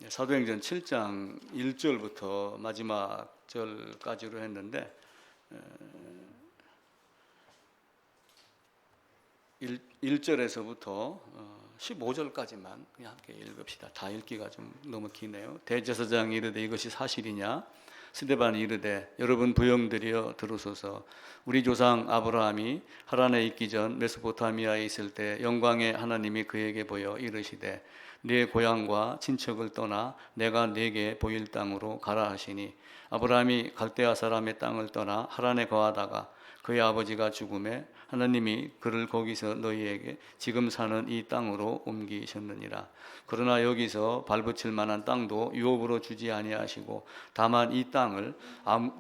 사도행전 7장 1절부터 마지막 절까지로 했는데 1절에서부터 15절까지만 그냥 함께 읽읍시다. 다 읽기가 좀 너무 기네요. 대제사장이 이르되 이것이 사실이냐? 스데반이 이르되 여러분 부형들이여 들으소서. 우리 조상 아브라함이 하란에 있기 전 메소포타미아에 있을 때 영광의 하나님이 그에게 보여 이르시되 네 고향과 친척을 떠나 내가 네게 보일 땅으로 가라 하시니 아브라함이 갈대아 사람의 땅을 떠나 하란에 거하다가 그의 아버지가 죽음에 하나님이 그를 거기서 너희에게 지금 사는 이 땅으로 옮기셨느니라. 그러나 여기서 발붙일 만한 땅도 유업으로 주지 아니하시고 다만 이 땅을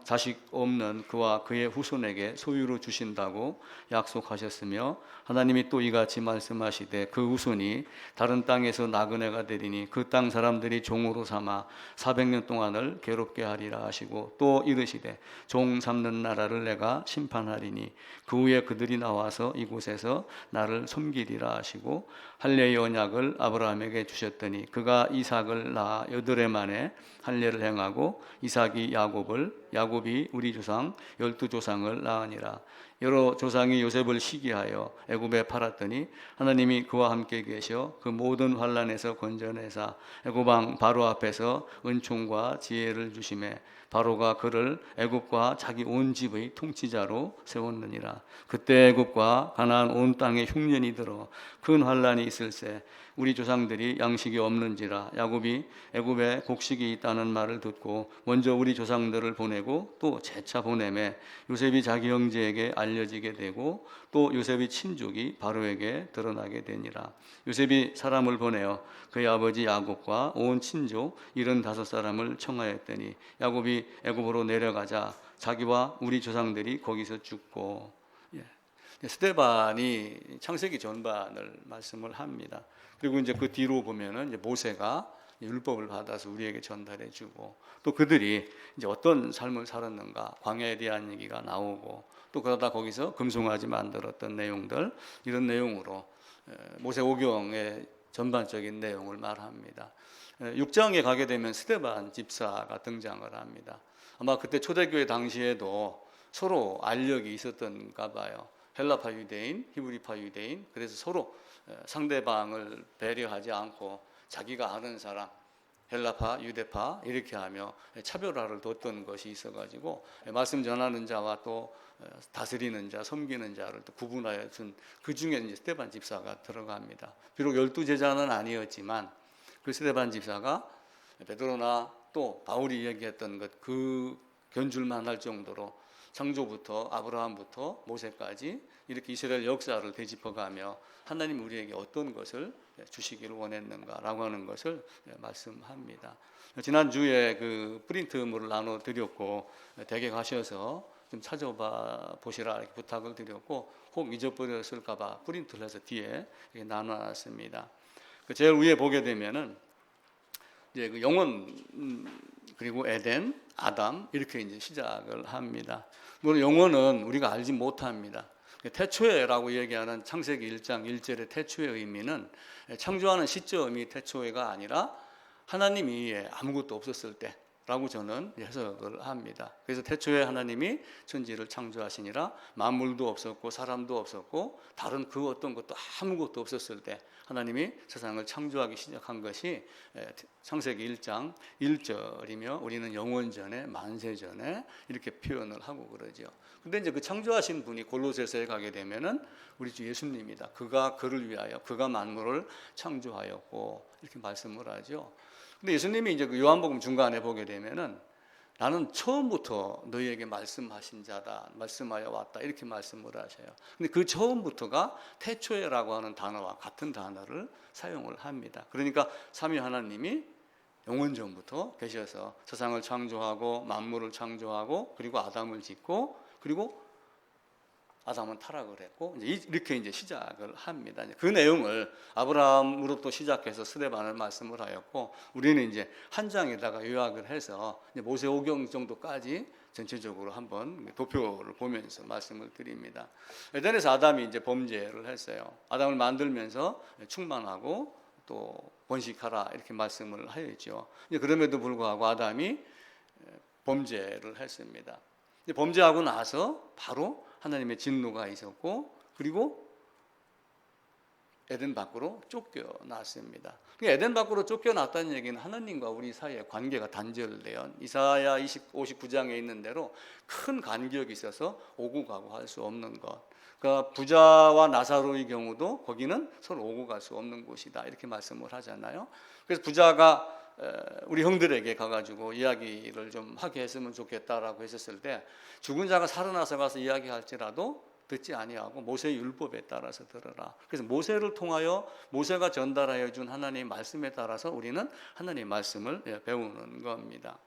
자식 없는 그와 그의 후손에게 소유로 주신다고 약속하셨으며 하나님이 또 이같이 말씀하시되 그 후손이 다른 땅에서 나그네가 되리니 그 땅 사람들이 종으로 삼아 400년 동안을 괴롭게 하리라 하시고 또 이르시되 종 삼는 나라를 내가 심판하리니 그 후에 그들이 나와서 이곳에서 나를 섬기리라 하시고 할례의 언약을 아브라함에게 주셨더니 그가 이삭을 낳아 8해 만에 할례를 행하고 이삭이 야곱이 우리 조상 12조상을 낳으니라. 여러 조상이 요셉을 시기하여 애굽에 팔았더니 하나님이 그와 함께 계셔 그 모든 환난에서 건져내사 애굽 왕 바로 앞에서 은총과 지혜를 주심에 바로가 그를 애굽과 자기 온 집의 통치자로 세웠느니라. 그때 애굽과 가나안 온 땅에 흉년이 들어 큰 환난이 있을세 우리 조상들이 양식이 없는지라 야곱이 애굽에 곡식이 있다는 말을 듣고 먼저 우리 조상들을 보내고 또 재차 보내매 요셉이 자기 형제에게 알려지게 되고 또 요셉의 친족이 바로에게 드러나게 되니라. 요셉이 사람을 보내어 그의 아버지 야곱과 온 친족 75사람을 청하였더니 야곱이 애굽으로 내려가자 자기와 우리 조상들이 거기서 죽고. 스데반이 창세기 전반을 말씀을 합니다. 그리고 이제 그 뒤로 보면은 이제 모세가 율법을 받아서 우리에게 전달해주고 또 그들이 이제 어떤 삶을 살았는가 광야에 대한 얘기가 나오고 또 그러다 거기서 금송아지 만들었던 내용들 이런 내용으로 모세오경의 전반적인 내용을 말합니다. 6장에 가게 되면 스데반 집사가 등장을 합니다. 아마 그때 초대교회 당시에도 서로 알력이 있었던가 봐요. 헬라파 유대인, 히브리파 유대인, 그래서 서로 상대방을 배려하지 않고 자기가 아는 사람, 헬라파, 유대파 이렇게 하며 차별화를 뒀던 것이 있어가지고 말씀 전하는 자와 또 다스리는 자, 섬기는 자를 또 구분하여 준 그 중에 이제 스데반 집사가 들어갑니다. 비록 12제자는 아니었지만 그 스데반 집사가 베드로나 또 바울이 얘기했던 것 그 견줄만 할 정도로 창조부터 아브라함부터 모세까지 이렇게 이스라엘 역사를 되짚어가며 하나님 우리에게 어떤 것을 주시기를 원했는가라고 하는 것을 말씀합니다. 지난주에 그 프린트물을 나눠드렸고 댁에 가셔서 좀 찾아봐 보시라 이렇게 부탁을 드렸고 혹 잊어버렸을까봐 프린트를 해서 뒤에 나눠놨습니다. 제일 위에 보게 되면은 이제 그 영혼 그리고 에덴, 아담 이렇게 이제 시작을 합니다. 물론 영혼은 우리가 알지 못합니다. 태초에라고 얘기하는 창세기 1장 1절의 태초의 의미는 창조하는 시점이 태초에가 아니라 하나님이 아무것도 없었을 때라고 저는 해석을 합니다. 그래서 태초에 하나님이 천지를 창조하시니라 만물도 없었고 사람도 없었고 다른 그 어떤 것도 아무것도 없었을 때 하나님이 세상을 창조하기 시작한 것이 창세기 1장 1절이며 우리는 영원전에 만세전에 이렇게 표현을 하고 그러죠. 근데 이제 그 창조하신 분이 골로새서에 가게 되면은 우리 주 예수님이다. 그가 그를 위하여 그가 만물을 창조하였고 이렇게 말씀을 하죠. 근데 예수님이 이제 그 요한복음 중간에 보게 되면은 나는 처음부터 너희에게 말씀하신 자다. 말씀하여 왔다. 이렇게 말씀을 하셔요. 근데 그 처음부터가 태초에라고 하는 단어와 같은 단어를 사용을 합니다. 그러니까 삼위 하나님이 영원전부터 계셔서 세상을 창조하고 만물을 창조하고 그리고 아담을 짓고 그리고 아담은 타락을 했고 이렇게 이제 시작을 합니다. 그 내용을 아브라함으로부터 시작해서 스데반을 말씀을 하였고 우리는 이제 한 장에다가 요약을 해서 모세오경 정도까지 전체적으로 한번 도표를 보면서 말씀을 드립니다. 에덴에서 아담이 이제 범죄를 했어요. 아담을 만들면서 충만하고 또 번식하라 이렇게 말씀을 하였죠. 그럼에도 불구하고 아담이 범죄를 했습니다. 범죄하고 나서 바로 하나님의 진노가 있었고 그리고 에덴 밖으로 쫓겨났습니다. 에덴 밖으로 쫓겨났다는 얘기는 하나님과 우리 사이의 관계가 단절돼요. 이사야 59장에 있는 대로 큰 간격이 있어서 오고 가고 할 수 없는 것. 그러니까 부자와 나사로의 경우도 거기는 서로 오고 갈 수 없는 곳이다 이렇게 말씀을 하잖아요. 그래서 부자가 우리 형들에게 가가지고 이야기를 좀 하게 했으면 좋겠다라고 했었을 때 죽은 자가 살아나서 가서 이야기할지라도 듣지 아니하고 모세의 율법에 따라서 들어라. 그래서 모세를 통하여 모세가 전달하여 준 하나님의 말씀에 따라서 우리는 하나님의 말씀을 배우는 겁니다.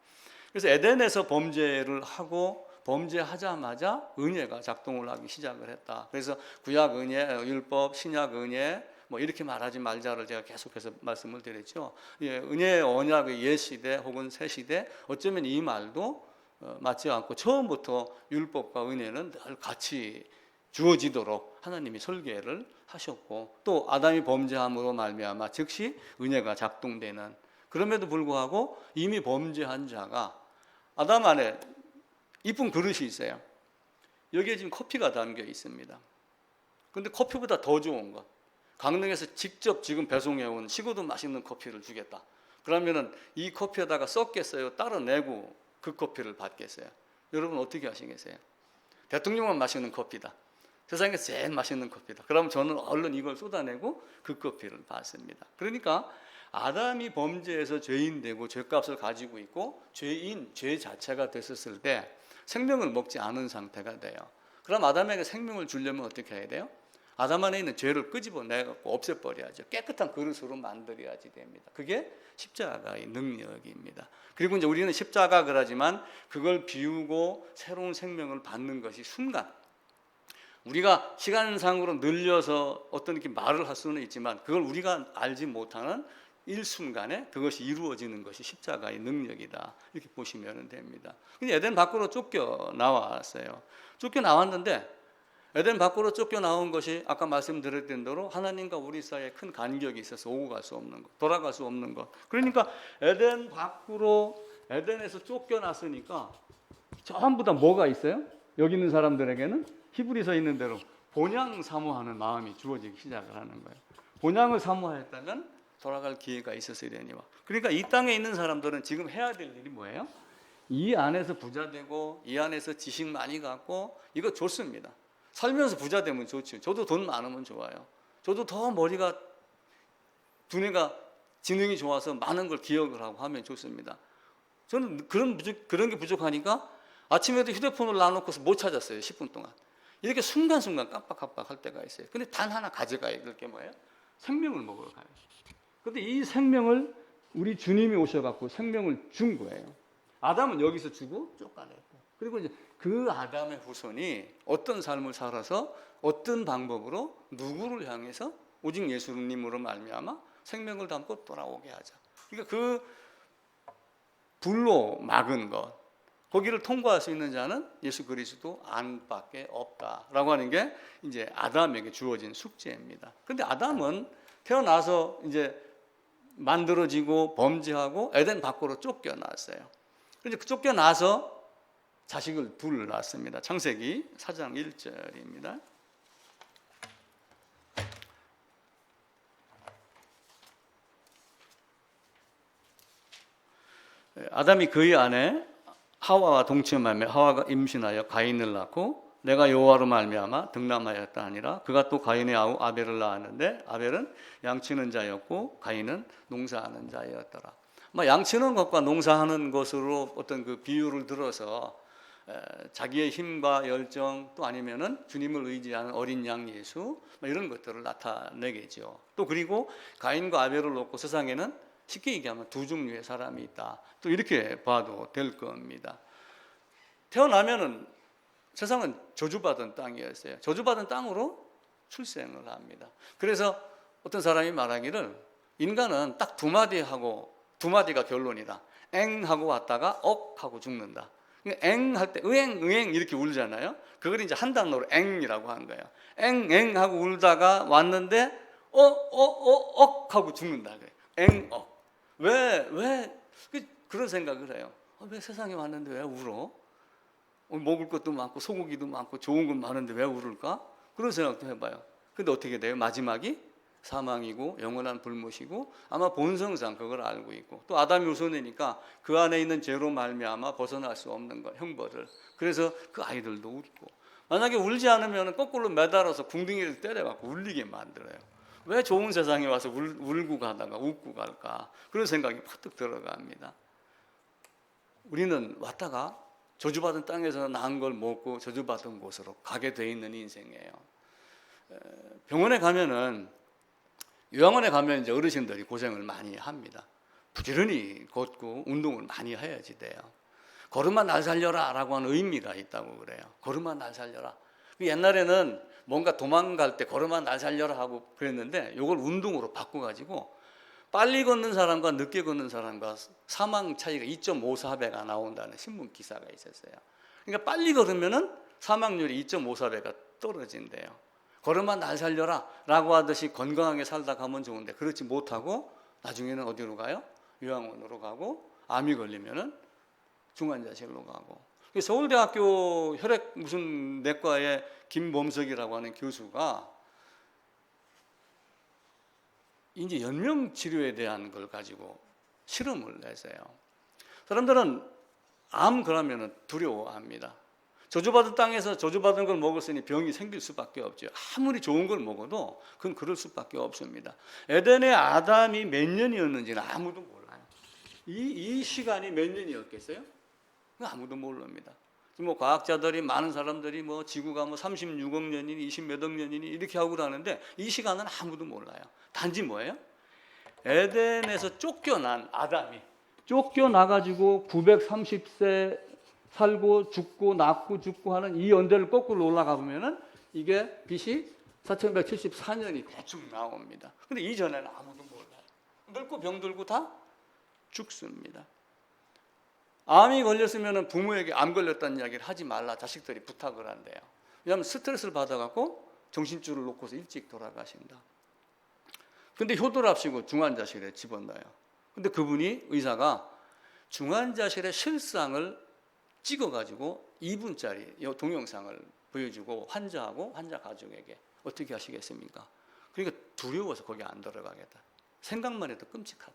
그래서 에덴에서 범죄를 하고 범죄하자마자 은혜가 작동을 하기 시작을 했다. 그래서 구약 은혜, 율법, 신약 은혜 뭐 이렇게 말하지 말자를 제가 계속해서 말씀을 드렸죠. 은혜의 언약의 옛 시대 혹은 새 시대 어쩌면 이 말도 맞지 않고 처음부터 율법과 은혜는 늘 같이 주어지도록 하나님이 설계를 하셨고 또 아담이 범죄함으로 말미암아 즉시 은혜가 작동되는 그럼에도 불구하고 이미 범죄한 자가 아담 안에 이쁜 그릇이 있어요. 여기에 지금 커피가 담겨 있습니다. 그런데 커피보다 더 좋은 것 강릉에서 직접 지금 배송해온 식어도 맛있는 커피를 주겠다. 그러면은 이 커피에다가 썩겠어요? 따라내고 그 커피를 받겠어요? 여러분 어떻게 하시겠어요? 대통령만 마시는 커피다. 세상에서 제일 맛있는 커피다. 그러면 저는 얼른 이걸 쏟아내고 그 커피를 받습니다. 그러니까 아담이 범죄해서 죄인 되고 죄값을 가지고 있고 죄 자체가 됐었을 때 생명을 먹지 않은 상태가 돼요. 그럼 아담에게 생명을 주려면 어떻게 해야 돼요? 아담 안에 있는 죄를 끄집어내갖고 없애버려야죠. 깨끗한 그릇으로 만들어야지 됩니다. 그게 십자가의 능력입니다. 그리고 이제 우리는 십자가 그러지만 그걸 비우고 새로운 생명을 받는 것이 순간 우리가 시간상으로 늘려서 어떤 이렇게 말을 할 수는 있지만 그걸 우리가 알지 못하는 일순간에 그것이 이루어지는 것이 십자가의 능력이다. 이렇게 보시면 됩니다. 에덴 밖으로 쫓겨나왔어요. 쫓겨나왔는데 에덴 밖으로 쫓겨나온 것이 아까 말씀드렸던 대로 하나님과 우리 사이에 큰 간격이 있어서 오고 갈 수 없는 것, 돌아갈 수 없는 것. 그러니까 에덴 밖으로 에덴에서 쫓겨났으니까 전부 다 뭐가 있어요? 여기 있는 사람들에게는 히브리서에 있는 대로 본향 사모하는 마음이 주어지기 시작을 하는 거예요. 본향을 사모하였다면 돌아갈 기회가 있었어야 되니와. 그러니까 이 땅에 있는 사람들은 지금 해야 될 일이 뭐예요? 이 안에서 부자 되고 이 안에서 지식 많이 갖고 이거 좋습니다. 살면서 부자 되면 좋죠. 저도 돈 많으면 좋아요. 저도 더 머리가 두뇌가 지능이 좋아서 많은 걸 기억을 하고 하면 좋습니다. 저는 그런 게 부족하니까 아침에도 휴대폰을 놔놓고서 못 찾았어요. 10분 동안. 이렇게 순간순간 깜빡깜빡 할 때가 있어요. 근데 단 하나 가져가야 될 게 뭐예요? 생명을 먹으러 가요. 근데 이 생명을 우리 주님이 오셔갖고 생명을 준 거예요. 아담은 여기서 주고 쫓아냈고. 그리고 이제 그 아담의 후손이 어떤 삶을 살아서 어떤 방법으로 누구를 향해서 오직 예수님으로 말미암아 생명을 담고 돌아오게 하자. 그러니까 그 불로 막은 것 거기를 통과할 수 있는 자는 예수 그리스도 안밖에 없다라고 하는 게 이제 아담에게 주어진 숙제입니다. 그런데 아담은 태어나서 이제 만들어지고 범죄하고 에덴 밖으로 쫓겨났어요. 그런데 쫓겨나서 자식을 둘 낳습니다. 창세기 4장 1절입니다. 아담이 그의 아내 하와와 동침하며 하와가 임신하여 가인을 낳고 내가 여호와로 말미암아 득남하였다 하니라. 그가 또 가인의 아우 아벨을 낳았는데 아벨은 양치는 자였고 가인은 농사하는 자였더라. 양치는 것과 농사하는 것으로 어떤 그 비유를 들어서 자기의 힘과 열정 또 아니면은 주님을 의지하는 어린 양 예수 이런 것들을 나타내겠죠. 또 그리고 가인과 아벨을 놓고 세상에는 쉽게 얘기하면 두 종류의 사람이 있다. 또 이렇게 봐도 될 겁니다. 태어나면은 세상은 저주받은 땅이었어요. 저주받은 땅으로 출생을 합니다. 그래서 어떤 사람이 말하기를 인간은 딱 두 마디가 결론이다. 엥 하고 왔다가 억 하고 죽는다. 엥 할 때 의행 이렇게 울잖아요. 그걸 이제 한 단어로 엥이라고 한 거예요. 엥 하고 울다가 왔는데 하고 죽는다 그래. 앵억. 왜 그런 생각을 해요. 왜 세상에 왔는데 왜 울어? 먹을 것도 많고 소고기도 많고 좋은 건 많은데 왜 울을까? 그런 생각도 해봐요. 근데 어떻게 돼요? 마지막이 사망이고 영원한 불못이고 아마 본성상 그걸 알고 있고 또 아담이 우선이니까 그 안에 있는 죄로 말미암아 벗어날 수 없는 거 형벌을. 그래서 그 아이들도 웃고 만약에 울지 않으면 거꾸로 매달아서 궁둥이를 때려갖고 울리게 만들어요. 왜 좋은 세상에 와서 울고 가다가 웃고 갈까? 그런 생각이 퍼뜩 들어갑니다. 우리는 왔다가 저주받은 땅에서 나은 걸 먹고 저주받은 곳으로 가게 돼 있는 인생이에요. 병원에 가면은 요양원에 가면 이제 어르신들이 고생을 많이 합니다. 부지런히 걷고 운동을 많이 해야지 돼요. 걸음아 날 살려라 라고 하는 의미가 있다고 그래요. 걸음아 날 살려라. 옛날에는 뭔가 도망갈 때 걸음아 날 살려라 하고 그랬는데 이걸 운동으로 바꿔가지고 빨리 걷는 사람과 늦게 걷는 사람과 사망 차이가 2.54배가 나온다는 신문 기사가 있었어요. 그러니까 빨리 걸으면은 사망률이 2.54배가 떨어진대요. 걸음아 날 살려라 라고 하듯이 건강하게 살다 가면 좋은데 그렇지 못하고 나중에는 어디로 가요? 요양원으로 가고 암이 걸리면은 중환자실로 가고. 서울대학교 혈액 무슨 내과의 김범석이라고 하는 교수가 이제 연명 치료에 대한 걸 가지고 실험을 했어요. 사람들은 암 그러면은 두려워합니다. 저주받은 땅에서 저주받은 걸 먹었으니 병이 생길 수밖에 없죠. 아무리 좋은 걸 먹어도 그건 그럴 수밖에 없습니다. 에덴의 아담이 몇 년이었는지는 아무도 몰라요. 이 시간이 몇 년이었겠어요? 아무도 모릅니다. 뭐 과학자들이 많은 사람들이 뭐 지구가 뭐 36억 년이니 20몇억 년이니 이렇게 하고 그러는데 이 시간은 아무도 몰라요. 단지 뭐예요? 에덴에서 쫓겨난 아담이 쫓겨나가지고 930세 살고 죽고 낳고 죽고 하는 이 연대를 거꾸로 올라가 보면은 이게 BC 4174년이 대충 나옵니다. 근데 이전에는 아무도 몰라요. 늙고 병들고 다 죽습니다. 암이 걸렸으면 부모에게 암 걸렸다는 이야기를 하지 말라 자식들이 부탁을 한대요. 왜냐하면 스트레스를 받아갖고 정신줄을 놓고서 일찍 돌아가신다. 근데 효도랍시고 중환자실에 집어넣어요. 근데 그분이 의사가 중환자실의 실상을 찍어가지고 2분짜리 동영상을 보여주고 환자하고 환자 가족에게 어떻게 하시겠습니까? 그러니까 두려워서 거기 안 들어가겠다. 생각만 해도 끔찍하다.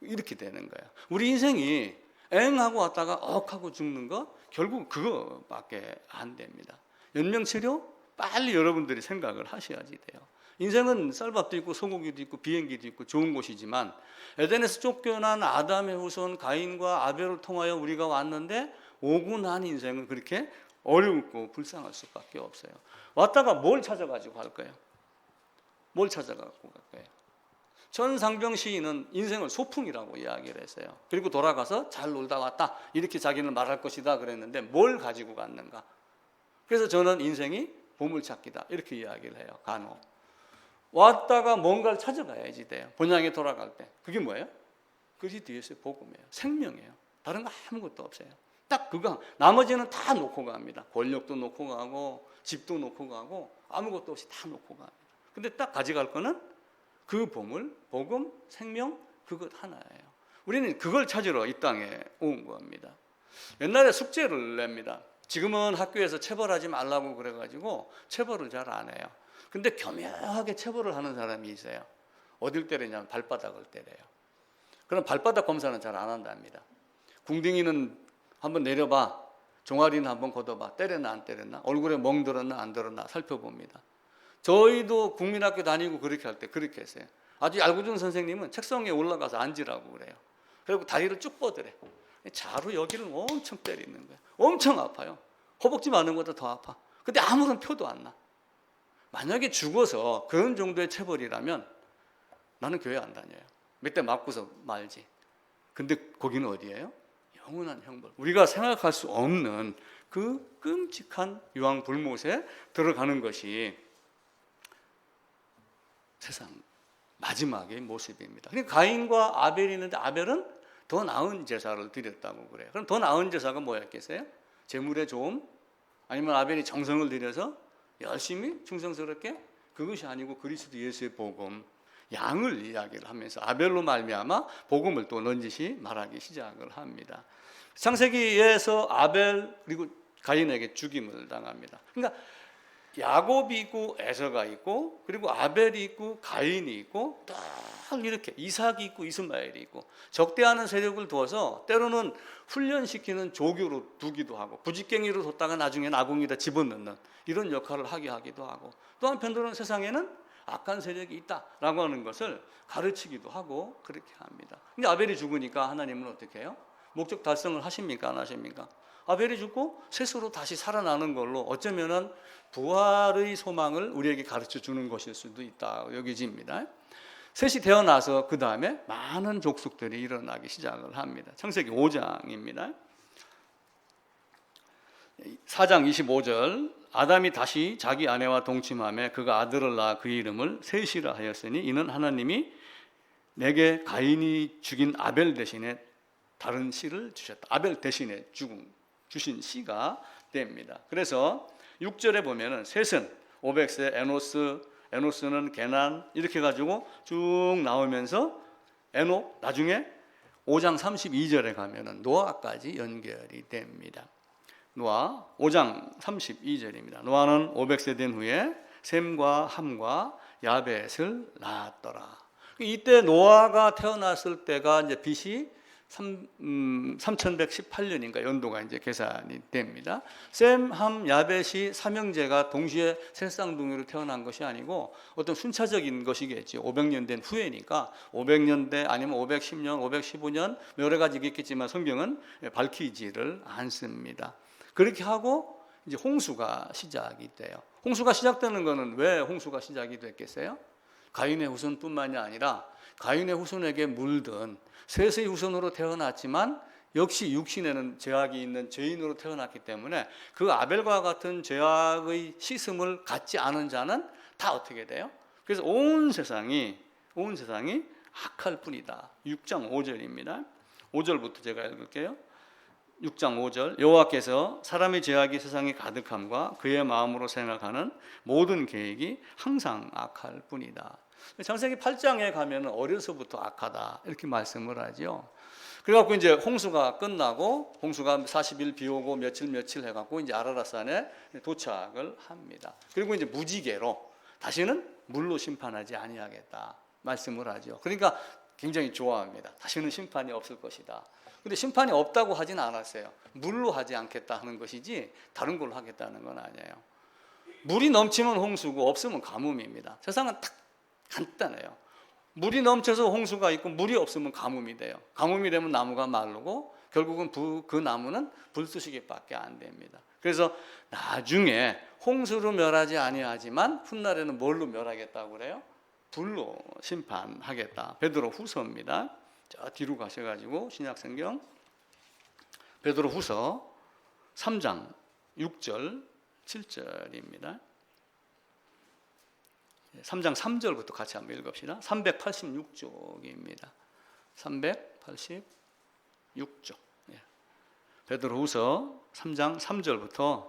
이렇게 되는 거예요. 우리 인생이 엥하고 왔다가 억하고 죽는 거 결국 그거밖에 안 됩니다. 연명치료 빨리 여러분들이 생각을 하셔야지 돼요. 인생은 쌀밥도 있고 소고기도 있고 비행기도 있고 좋은 곳이지만 에덴에서 쫓겨난 아담의 후손 가인과 아벨을 통하여 우리가 왔는데 오고 난 인생은 그렇게 어렵고 불쌍할 수밖에 없어요. 왔다가 뭘 찾아가지고 갈 거예요? 뭘 찾아가지고 갈 거예요? 전상병 시인은 인생을 소풍이라고 이야기를 했어요. 그리고 돌아가서 잘 놀다 왔다 이렇게 자기는 말할 것이다 그랬는데 뭘 가지고 갔는가? 그래서 저는 인생이 보물찾기다 이렇게 이야기를 해요. 간혹 왔다가 뭔가를 찾아가야지 돼요. 본향에 돌아갈 때 그게 뭐예요? 그것이 뒤에서 복음이에요. 생명이에요. 다른 거 아무것도 없어요. 딱 그거 나머지는 다 놓고 갑니다. 권력도 놓고 가고 집도 놓고 가고 아무것도 없이 다 놓고 갑니다. 근데 딱 가져갈 거는 그 보물, 복음, 생명 그것 하나예요. 우리는 그걸 찾으러 이 땅에 온 겁니다. 옛날에 숙제를 냅니다. 지금은 학교에서 체벌하지 말라고 그래가지고 체벌을 잘 안 해요. 근데 교묘하게 체벌을 하는 사람이 있어요. 어딜 때리냐면 발바닥을 때려요. 그럼 발바닥 검사는 잘 안 한답니다. 궁둥이는 한번 내려봐. 종아리는 한번 걷어봐. 때렸나 안 때렸나? 얼굴에 멍 들었나 안 들었나 살펴봅니다. 저희도 국민학교 다니고 그렇게 할 때 그렇게 했어요. 아주 얄궂은 선생님은 책상 위에 올라가서 앉으라고 그래요. 그리고 다리를 쭉 뻗으래. 자루 여기를 엄청 때리는 거예요. 엄청 아파요. 허벅지 맞는 것보다 더 아파. 근데 아무런 표도 안 나. 만약에 죽어서 그런 정도의 체벌이라면 나는 교회 안 다녀요. 몇 대 맞고서 말지. 근데 거기는 어디예요? 영원한 형벌. 우리가 생각할 수 없는 그 끔찍한 유황 불못에 들어가는 것이 세상 마지막의 모습입니다. 그러니까 가인과 아벨이 있는데 아벨은 더 나은 제사를 드렸다고 그래요. 그럼 더 나은 제사가 뭐였겠어요? 재물의 조음? 아니면 아벨이 정성을 들여서 열심히 충성스럽게 그것이 아니고 그리스도 예수의 복음, 양을 이야기를 하면서 아벨로 말미암아 복음을 또 넌지시 말하기 시작을 합니다. 창세기에서 아벨 그리고 가인에게 죽임을 당합니다. 그러니까 야곱이 있고 에서가 있고 그리고 아벨이 있고 가인이 있고 딱 이렇게 이삭이 있고 이스마엘이 있고 적대하는 세력을 두어서 때로는 훈련시키는 조교로 두기도 하고 부직갱이로 뒀다가 나중에 아궁이에다 집어넣는 이런 역할을 하기도 하고 또 한편으로는 세상에는 악한 세력이 있다라고 하는 것을 가르치기도 하고 그렇게 합니다. 근데 아벨이 죽으니까 하나님은 어떻게 해요? 목적 달성을 하십니까? 안 하십니까? 아벨이 죽고 셋으로 다시 살아나는 걸로 어쩌면은 부활의 소망을 우리에게 가르쳐 주는 것일 수도 있다 여겨집니다. 셋이 태어나서 그 다음에 많은 족속들이 일어나기 시작을 합니다. 창세기 5장입니다. 4장 25절 아담이 다시 자기 아내와 동침하며 그가 아들을 낳아 그 이름을 셋이라 하였으니 이는 하나님이 내게 가인이 죽인 아벨 대신에 다른 씨를 주셨다. 아벨 대신에 주신 씨가 됩니다. 그래서 6절에 보면은 셋은 오벡스, 에노스는 게난 이렇게 가지고 쭉 나오면서 에녹 나중에 5장 32절에 가면은 노아까지 연결이 됩니다. 노아 5장 32절입니다. 노아는 500세 된 후에 셈과 함과 야벳을 낳았더라. 이때 노아가 태어났을 때가 이제 BC 3118년인가 연도가 이제 계산이 됩니다. 셈, 함, 야벳이 삼형제가 동시에 세 쌍둥이로 태어난 것이 아니고 어떤 순차적인 것이겠죠. 500년 된 후에니까 500년대 아니면 510년, 515년 여러 가지 있겠지만 성경은 밝히지를 않습니다. 그렇게 하고 이제 홍수가 시작이 돼요. 홍수가 시작되는 것은 왜 홍수가 시작이 됐겠어요? 가인의 후손뿐만이 아니라 가인의 후손에게 물든 셋의 후손으로 태어났지만 역시 육신에는 죄악이 있는 죄인으로 태어났기 때문에 그 아벨과 같은 죄악의 씻음을 갖지 않은 자는 다 어떻게 돼요? 그래서 온 세상이 악할 뿐이다. 6장 5절입니다. 5절부터 제가 읽을게요. 6장 5절 여호와께서 사람의 죄악이 세상에 가득함과 그의 마음으로 생각하는 모든 계획이 항상 악할 뿐이다. 창세기 8장에 가면 어려서부터 악하다 이렇게 말씀을 하죠. 그래갖고 이제 홍수가 끝나고 홍수가 40일 비 오고 며칠 해갖고 이제 아라랏산에 도착을 합니다. 그리고 이제 무지개로 다시는 물로 심판하지 아니하겠다 말씀을 하죠. 그러니까 굉장히 좋아합니다. 다시는 심판이 없을 것이다. 근데 심판이 없다고 하진 않았어요. 물로 하지 않겠다 하는 것이지 다른 걸로 하겠다는 건 아니에요. 물이 넘치면 홍수고 없으면 가뭄입니다. 세상은 딱 간단해요. 물이 넘쳐서 홍수가 있고 물이 없으면 가뭄이 돼요. 가뭄이 되면 나무가 마르고 결국은 그 나무는 불쏘시개밖에 안 됩니다. 그래서 나중에 홍수로 멸하지 아니하지만 훗날에는 뭘로 멸하겠다고 그래요? 불로 심판하겠다. 베드로 후서입니다. 저 뒤로 가셔가지고 신약성경 베드로 후서 3장 6절 7절입니다. 3장 3절부터 같이 한번 읽읍시다. 386쪽입니다. 386쪽. 베드로후서 3장 3절부터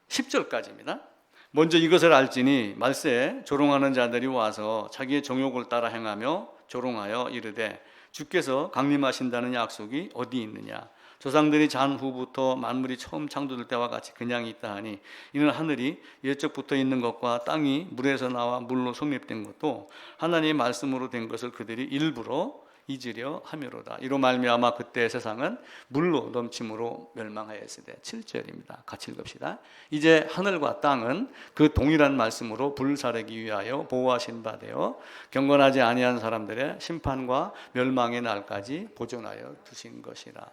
10절까지입니다. 먼저 이것을 알지니 말세 조롱하는 자들이 와서 자기의 정욕을 따라 행하며 조롱하여 이르되 주께서 강림하신다는 약속이 어디 있느냐. 조상들이 잔 후부터 만물이 처음 창조될 때와 같이 그냥 있다 하니 이는 하늘이 옛적부터 있는 것과 땅이 물에서 나와 물로 성립된 것도 하나님의 말씀으로 된 것을 그들이 일부러 잊으려 함이로다. 이로 말미암아 그때 세상은 물로 넘침으로 멸망하였으되 7절입니다. 같이 읽읍시다. 이제 하늘과 땅은 그 동일한 말씀으로 불사르기 위하여 보호하신 바 되어 경건하지 아니한 사람들의 심판과 멸망의 날까지 보존하여 두신 것이라.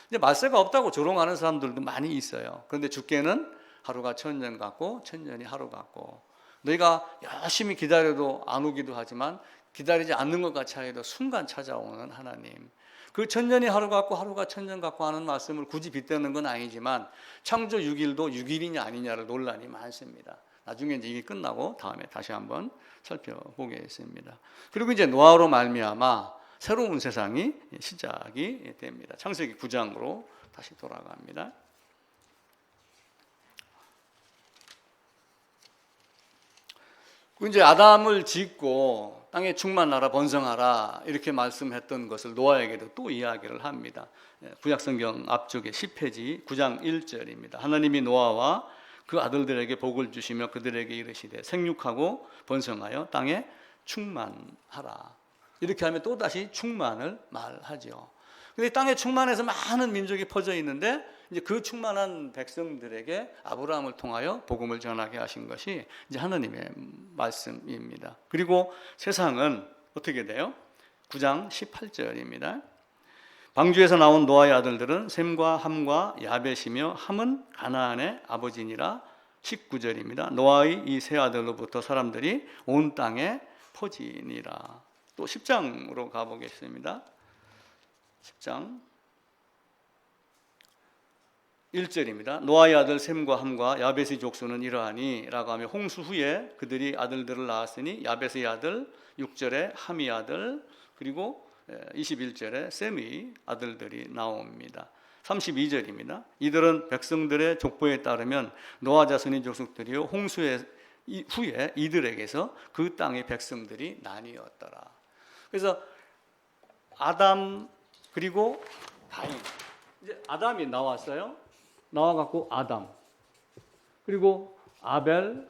이제 말세가 없다고 조롱하는 사람들도 많이 있어요. 그런데 주께는 하루가 천년 같고 천년이 하루 같고 너희가 열심히 기다려도 안 오기도 하지만 기다리지 않는 것 같이 하여도 순간 찾아오는 하나님. 그 천년이 하루 같고 하루가 천년 같고 하는 말씀을 굳이 빗대는 건 아니지만 창조 6일도 6일이냐 아니냐를 논란이 많습니다. 나중에 이제 이게 끝나고 다음에 다시 한번 살펴보겠습니다. 그리고 이제 노아로 말미암아 새로운 세상이 시작이 됩니다. 창세기 9장으로 다시 돌아갑니다. 이제 아담을 짓고 땅에 충만하라 번성하라 이렇게 말씀했던 것을 노아에게도 또 이야기를 합니다. 구약성경 앞쪽에 10페이지 9장 1절입니다. 하나님이 노아와 그 아들들에게 복을 주시며 그들에게 이르시되 생육하고 번성하여 땅에 충만하라. 이렇게 하면 또다시 충만을 말하죠. 근데 땅에 충만해서 많은 민족이 퍼져 있는데 이제 그 충만한 백성들에게 아브라함을 통하여 복음을 전하게 하신 것이 이제 하나님의 말씀입니다. 그리고 세상은 어떻게 돼요? 9장 18절입니다. 방주에서 나온 노아의 아들들은 셈과 함과 야벳이며 함은 가나안의 아버지니라. 19절입니다. 노아의 이 세 아들로부터 사람들이 온 땅에 퍼지니라. 또 10장으로 가보겠습니다. 10장 1절입니다. 노아의 아들 셈과 함과 야벳의 족수는 이러하니 라고 하며 홍수 후에 그들이 아들들을 낳았으니 야벳의 아들, 6절에 함의 아들, 그리고 21절에 셈의 아들들이 나옵니다. 32절입니다. 이들은 백성들의 족보에 따르면 노아 자손의 족속들이요 홍수 후에 이들에게서 그 땅의 백성들이 나뉘었더라. 그래서 아담 그리고 가인, 이제 아담이 나왔어요. 나와갖고 아담, 그리고 아벨,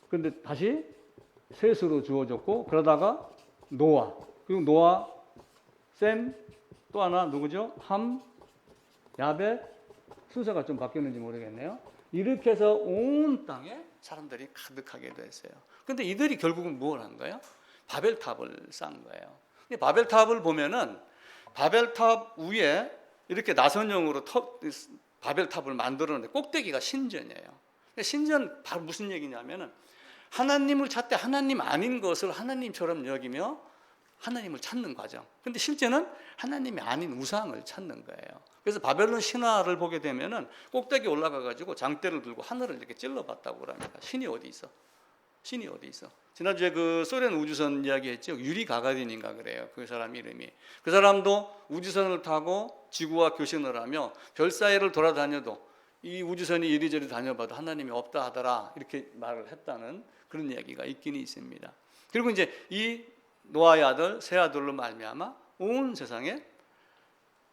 근데 다시 셋으로 주어졌고, 그러다가 노아, 그리고 노아, 셈, 또 하나 누구죠? 함, 야벳, 순서가 좀 바뀌었는지 모르겠네요. 이렇게 해서 온 땅에 사람들이 가득하게 됐어요. 근데 이들이 결국은 뭘 한 거예요? 바벨탑을 쌓은 거예요. 근데 바벨탑을 보면은 바벨탑 위에 이렇게 나선형으로 바벨탑을 만들었는데 꼭대기가 신전이에요. 신전 바로 무슨 얘기냐면은 하나님을 찾되 하나님 아닌 것을 하나님처럼 여기며 하나님을 찾는 과정. 근데 실제는 하나님이 아닌 우상을 찾는 거예요. 그래서 바벨론 신화를 보게 되면은 꼭대기 올라가 가지고 장대를 들고 하늘을 이렇게 찔러봤다고 그럽니다. 신이 어디 있어? 신이 어디 있어? 지난주에 그 소련 우주선 이야기했죠. 유리 가가린인가 그래요. 그 사람 이름이. 그 사람도 우주선을 타고 지구와 교신을 하며 별 사이를 돌아다녀도 이 우주선이 이리저리 다녀봐도 하나님이 없다 하더라 이렇게 말을 했다는 그런 이야기가 있긴 있습니다. 그리고 이제 이 노아의 아들 세 아들로 말미암아 온 세상에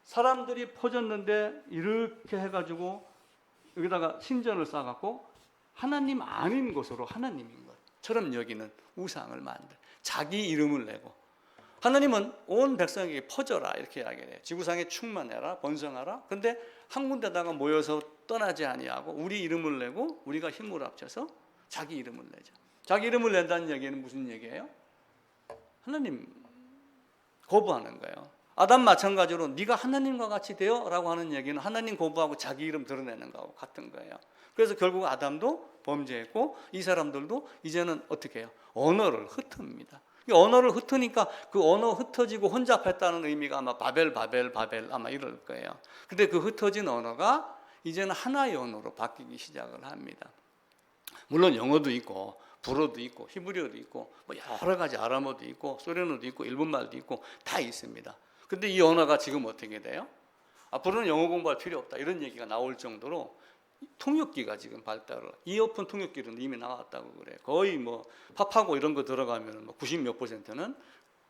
사람들이 퍼졌는데 이렇게 해가지고 여기다가 신전을 쌓아갖고 하나님 아닌 것으로 하나님인 것처럼 여기는 우상을 만들, 자기 이름을 내고, 하나님은 온 백성에게 퍼져라 이렇게 이야기해요. 지구상에 충만해라, 번성하라. 근데 한 군데다가 모여서 떠나지 아니하고 우리 이름을 내고 우리가 힘을 합쳐서 자기 이름을 내자. 자기 이름을 낸다는 얘기는 무슨 얘기예요? 하나님 거부하는 거예요. 아담 마찬가지로 네가 하나님과 같이 되어라고 하는 얘기는 하나님 거부하고 자기 이름 드러내는 거하고 같은 거예요. 그래서 결국 아담도 범죄했고 이 사람들도 이제는 어떻게 해요? 언어를 흩습니다. 언어를 흩으니까 그 언어 흩어지고 혼잡했다는 의미가 아마 바벨 아마 이럴 거예요. 근데 그 흩어진 언어가 이제는 하나의 언어로 바뀌기 시작을 합니다. 물론 영어도 있고 불어도 있고 히브리어도 있고 뭐 여러 가지 아람어도 있고 소련어도 있고 일본말도 있고 다 있습니다. 근데 이 언어가 지금 어떻게 돼요? 앞으로는 영어 공부할 필요 없다 이런 얘기가 나올 정도로 통역기가 지금 발달을, 이어폰 통역기는 이미 나왔다고 그래요. 거의 뭐 팝하고 이런 거 들어가면 뭐 90몇 %는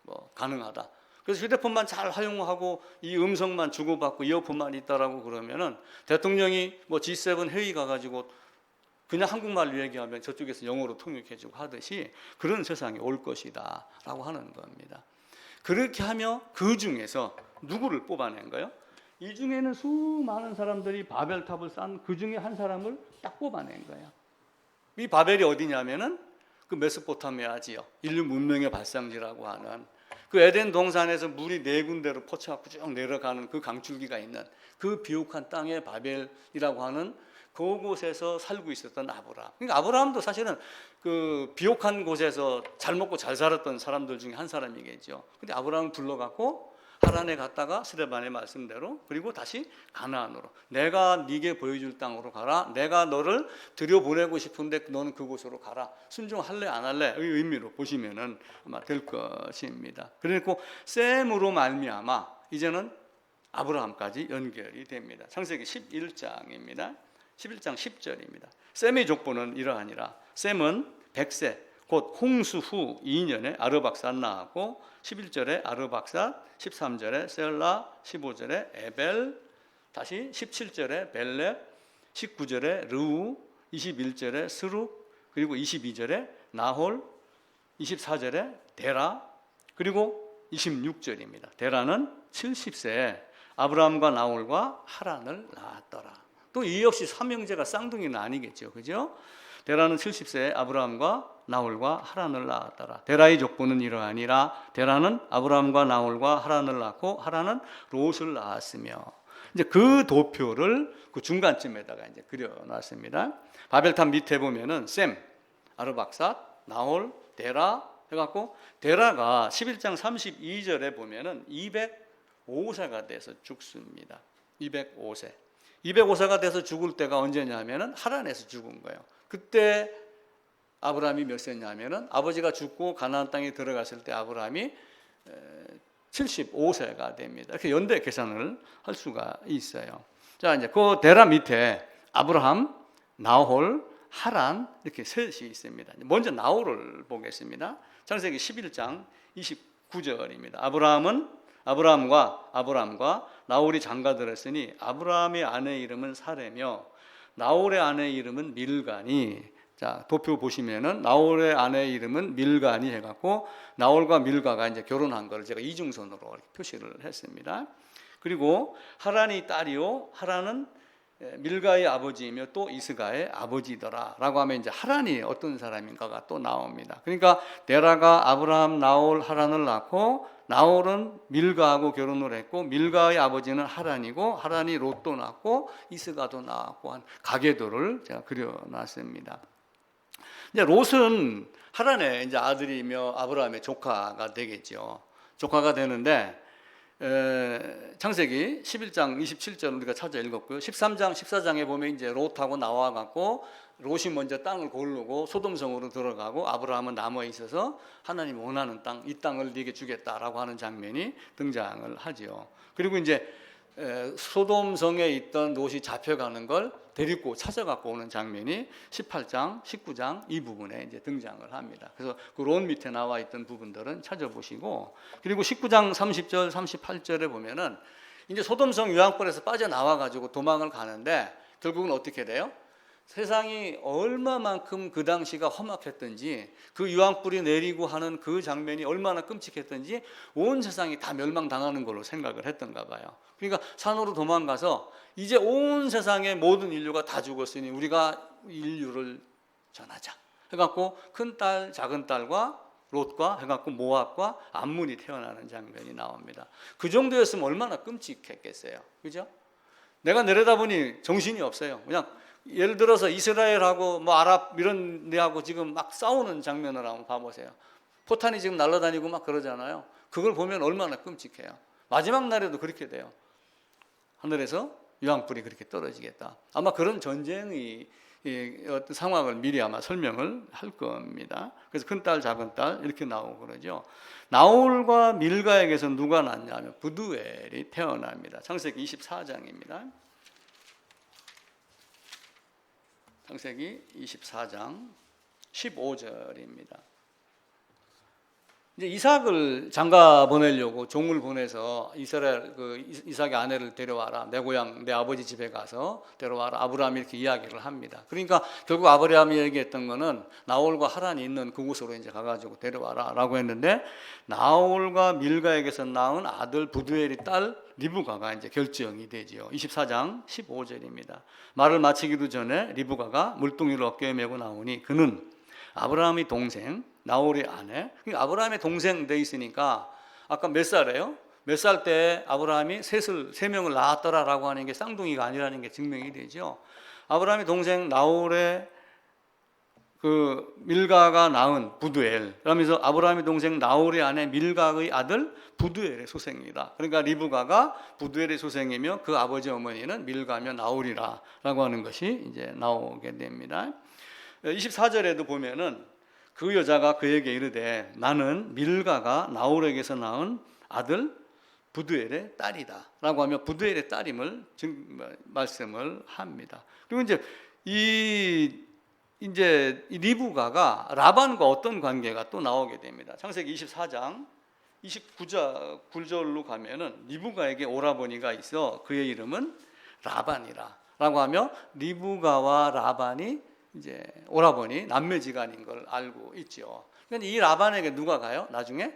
뭐 가능하다. 그래서 휴대폰만 잘 활용하고 이 음성만 주고받고 이어폰만 있다라고 그러면은 대통령이 뭐 G7 회의 가가지고 그냥 한국말로 얘기하면 저쪽에서 영어로 통역해주고 하듯이 그런 세상이 올 것이다 라고 하는 겁니다. 그렇게 하며 그 중에서 누구를 뽑아낸 거예요? 이 중에는 수많은 사람들이 바벨탑을 쌓은 그 중에 한 사람을 딱 뽑아낸 거예요. 이 바벨이 어디냐면은 그 메소포타미아 지역, 인류 문명의 발상지라고 하는 그 에덴 동산에서 물이 네 군데로 퍼쳐갖고 쭉 내려가는 그 강줄기가 있는 그 비옥한 땅의 바벨이라고 하는 그곳에서 살고 있었던 아브라함. 그러니까 아브라함도 사실은 그 비옥한 곳에서 잘 먹고 잘 살았던 사람들 중에 한 사람이겠죠. 근데 아브라함을 불러갖고 하란에 갔다가 스데반의 말씀대로 그리고 다시 가나안으로, 내가 네게 보여줄 땅으로 가라. 내가 너를 들여보내고 싶은데 너는 그곳으로 가라. 순종할래 안 할래? 이 의미로 보시면은 아마 될 것입니다. 그리고 셈으로 말미암아 이제는 아브라함까지 연결이 됩니다. 창세기 11장입니다. 11장 10절입니다. 셈의 족보는 이러하니라. 셈은 100세 곧 홍수 후 2년에 아르박삿 낳았고 11절에 아르박삿, 13절에 셀라, 15절에 에벨, 다시 17절에 벨렙, 19절에 르우, 21절에 스룩, 그리고 22절에 나홀, 24절에 데라, 그리고 26절입니다. 데라는 70세에 아브라함과 나홀과 하란을 낳았더라. 또 이 역시 삼형제가 쌍둥이는 아니겠죠, 그죠? 데라는 70세에 아브라함과 나홀과 하란을 낳았더라. 데라의 족보는 이러하니라. 데라는 아브라함과 나홀과 하란을 낳고 하란은 롯을 낳았으며, 이제 그 도표를 그 중간쯤에다가 이제 그려놨습니다. 바벨탑 밑에 보면은 셈, 아르박삿, 나홀, 데라 해갖고 데라가 11장 32절에 보면은 205세가 돼서 죽습니다. 205세. 205세가 돼서 죽을 때가 언제냐면은 하란에서 죽은 거예요. 그때 아브라함이 몇 세냐면은 아버지가 죽고 가나안 땅에 들어갔을 때 아브라함이 75세가 됩니다. 이렇게 연대 계산을 할 수가 있어요. 자, 이제 그 데라 밑에 아브라함, 나홀, 하란 이렇게 셋이 있습니다. 먼저 나홀을 보겠습니다. 창세기 11장 29절입니다. 아브라함과 나홀이 장가들었으니 아브라함의 아내 이름은 사레며 나홀의 아내 이름은 밀가니. 자, 도표 보시면은 나홀의 아내 이름은 밀가니 해갖고 나홀과 밀가가 이제 결혼한 걸 제가 이중선으로 이렇게 표시를 했습니다. 그리고 하란이 딸이요, 하란은 밀가의 아버지이며 또 이스가의 아버지더라라고 하면 이제 하란이 어떤 사람인가가 또 나옵니다. 그러니까 데라가 아브라함, 나홀, 하란을 낳고 나홀은 밀가하고 결혼을 했고 밀가의 아버지는 하란이고 하란이 롯도 낳고 이스가도 낳았고 한 가계도를 제가 그려놨습니다. 이제 롯은 하란의 이제 아들이며 아브라함의 조카가 되겠죠. 조카가 되는데 창세기 11장 27절 우리가 찾아 읽었고요. 13장 14장에 보면 이제 롯하고 나와 갖고 롯이 먼저 땅을 고르고 소돔성으로 들어가고 아브라함은 남아 있어서 하나님 원하는 땅, 이 땅을 네게 주겠다라고 하는 장면이 등장을 하지요. 그리고 이제 소돔성에 있던 롯이 잡혀가는 걸 데리고 찾아갖고 오는 장면이 18장, 19장 이 부분에 이제 등장을 합니다. 그래서 그 롯 밑에 나와 있던 부분들은 찾아보시고, 그리고 19장 30절, 38절에 보면은 이제 소돔성 유황불에서 빠져나와가지고 도망을 가는데 결국은 어떻게 돼요? 세상이 얼마만큼 그 당시가 험악했던지 그 유황불이 내리고 하는 그 장면이 얼마나 끔찍했던지 온 세상이 다 멸망당하는 걸로 생각을 했던가 봐요. 그러니까 산으로 도망가서 이제 온 세상의 모든 인류가 다 죽었으니 우리가 인류를 전하자 해갖고 큰딸 작은딸과 롯과 해갖고 모압과 암문이 태어나는 장면이 나옵니다. 그 정도였으면 얼마나 끔찍했겠어요, 그죠? 내가 내려다보니 정신이 없어요. 그냥 예를 들어서 이스라엘하고 뭐 아랍 이런 데하고 지금 막 싸우는 장면을 한번 봐보세요. 포탄이 지금 날아다니고 막 그러잖아요. 그걸 보면 얼마나 끔찍해요. 마지막 날에도 그렇게 돼요. 하늘에서 유황불이 그렇게 떨어지겠다. 아마 그런 전쟁의 어떤 상황을 미리 아마 설명을 할 겁니다. 그래서 큰딸 작은딸 이렇게 나오고 그러죠. 나홀과 밀가에게서 누가 낳냐면 부두엘이 태어납니다. 창세기 24장입니다. 창세기 24장 15절입니다. 이제 이삭을 장가 보내려고 종을 보내서 이스라엘 이삭의 아내를 데려와라. 내 고향 내 아버지 집에 가서 데려와라. 아브라함이 이렇게 이야기를 합니다. 그러니까 결국 아브라함이 얘기했던 거는 나홀과 하란이 있는 그곳으로 이제 가가지고 데려와라라고 했는데 나홀과 밀가에게서 낳은 아들 부두엘의 딸 리브가가 이제 결정이 되지요. 24장 15절입니다. 말을 마치기도 전에 리브가가 물동이를 어깨에 메고 나오니 그는 아브라함의 동생 나홀의 아내. 아브라함의 동생 돼 있으니까 아까 몇 살이에요? 몇 살 때 아브라함이 세 명을 낳았더라라고 하는 게 쌍둥이가 아니라는 게 증명이 되죠. 아브라함의 동생 나홀의 그 밀가가 낳은 부두엘, 그러면서 아브라함의 동생 나홀의 아내 밀가의 아들 부두엘의 소생이다. 그러니까 리브가가 부두엘의 소생이며 그 아버지 어머니는 밀가며 나홀이라라고 하는 것이 이제 나오게 됩니다. 24절에도 보면은 그 여자가 그에게 이르되 나는 밀가가 나홀에게서 낳은 아들 부두엘의 딸이다라고 하며 부두엘의 딸임을 말씀을 합니다. 그리고 이제 이 이제 이 리브가가 라반과 어떤 관계가 또 나오게 됩니다. 창세기 24장 29절로 가면은 리브가에게 오라버니가 있어 그의 이름은 라반이라 라고 하며 리브가와 라반이 이제 오라버니 남매지간인 걸 알고 있죠. 그런데 이 라반에게 누가 가요? 나중에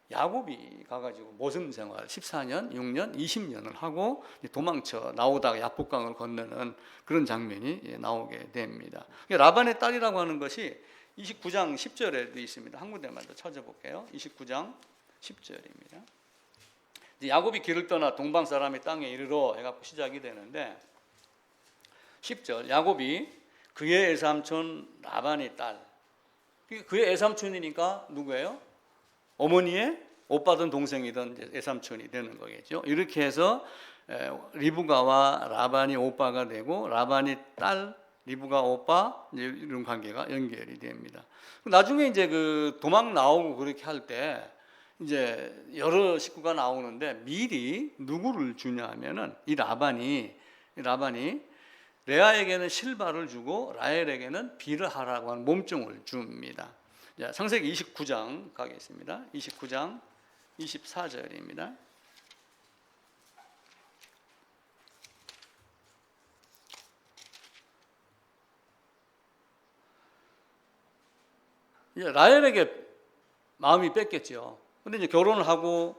야곱이 가가지고 모습 생활 14년, 6년, 20년을 하고 도망쳐 나오다가 야복강을 건너는 그런 장면이 나오게 됩니다. 라반의 딸이라고 하는 것이 29장 10절에도 있습니다. 한 군데만 더 찾아볼게요. 29장 10절입니다. 야곱이 길을 떠나 동방 사람의 땅에 이르러 해갖고 시작이 되는데 10절 야곱이 그의 외삼촌 라반의 딸, 그의 외삼촌이니까 누구예요? 어머니의 오빠든 동생이든 외삼촌이 되는 거겠죠. 이렇게 해서 리브가와 라반이 오빠가 되고 라반이 딸, 리브가 오빠 이런 관계가 연결이 됩니다. 나중에 이제 그 도망 나오고 그렇게 할 때 이제 여러 식구가 나오는데 미리 누구를 주냐 하면은 이 라반이 레아에게는 실바를 주고 라헬에게는 비르하라고 하는 몸종을 줍니다. 자, 창세기 29장 가겠습니다. 29장 24절입니다. 이제 라헬에게 마음이 뺏겼죠. 근데 이제 결혼을 하고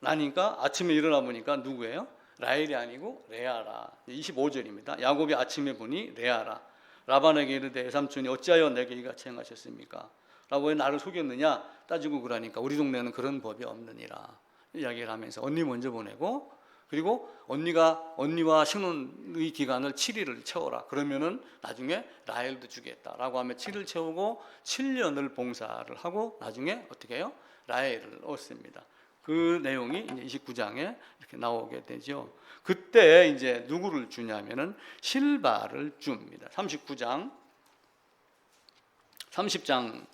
나니까 아침에 일어나 보니까 누구예요? 라헬이 아니고 레아라. 25절입니다. 야곱이 아침에 보니 레아라. 라반에게 이르되 외삼촌이 어찌하여 내게 이같이 행하셨습니까? 라고 왜 나를 속였느냐 따지고 그러니까 우리 동네는 그런 법이 없느니라 이야기를 하면서 언니 먼저 보내고 그리고 언니와 신혼의 기간을 7일을 채워라. 그러면은 나중에 라헬도 주겠다라고 하면 7일 채우고 7년을 봉사를 하고 나중에 어떻게 해요? 라헬을 얻습니다. 그 내용이 이제 29장에 이렇게 나오게 되죠. 그때 이제 누구를 주냐면은 실바를 줍니다. 30장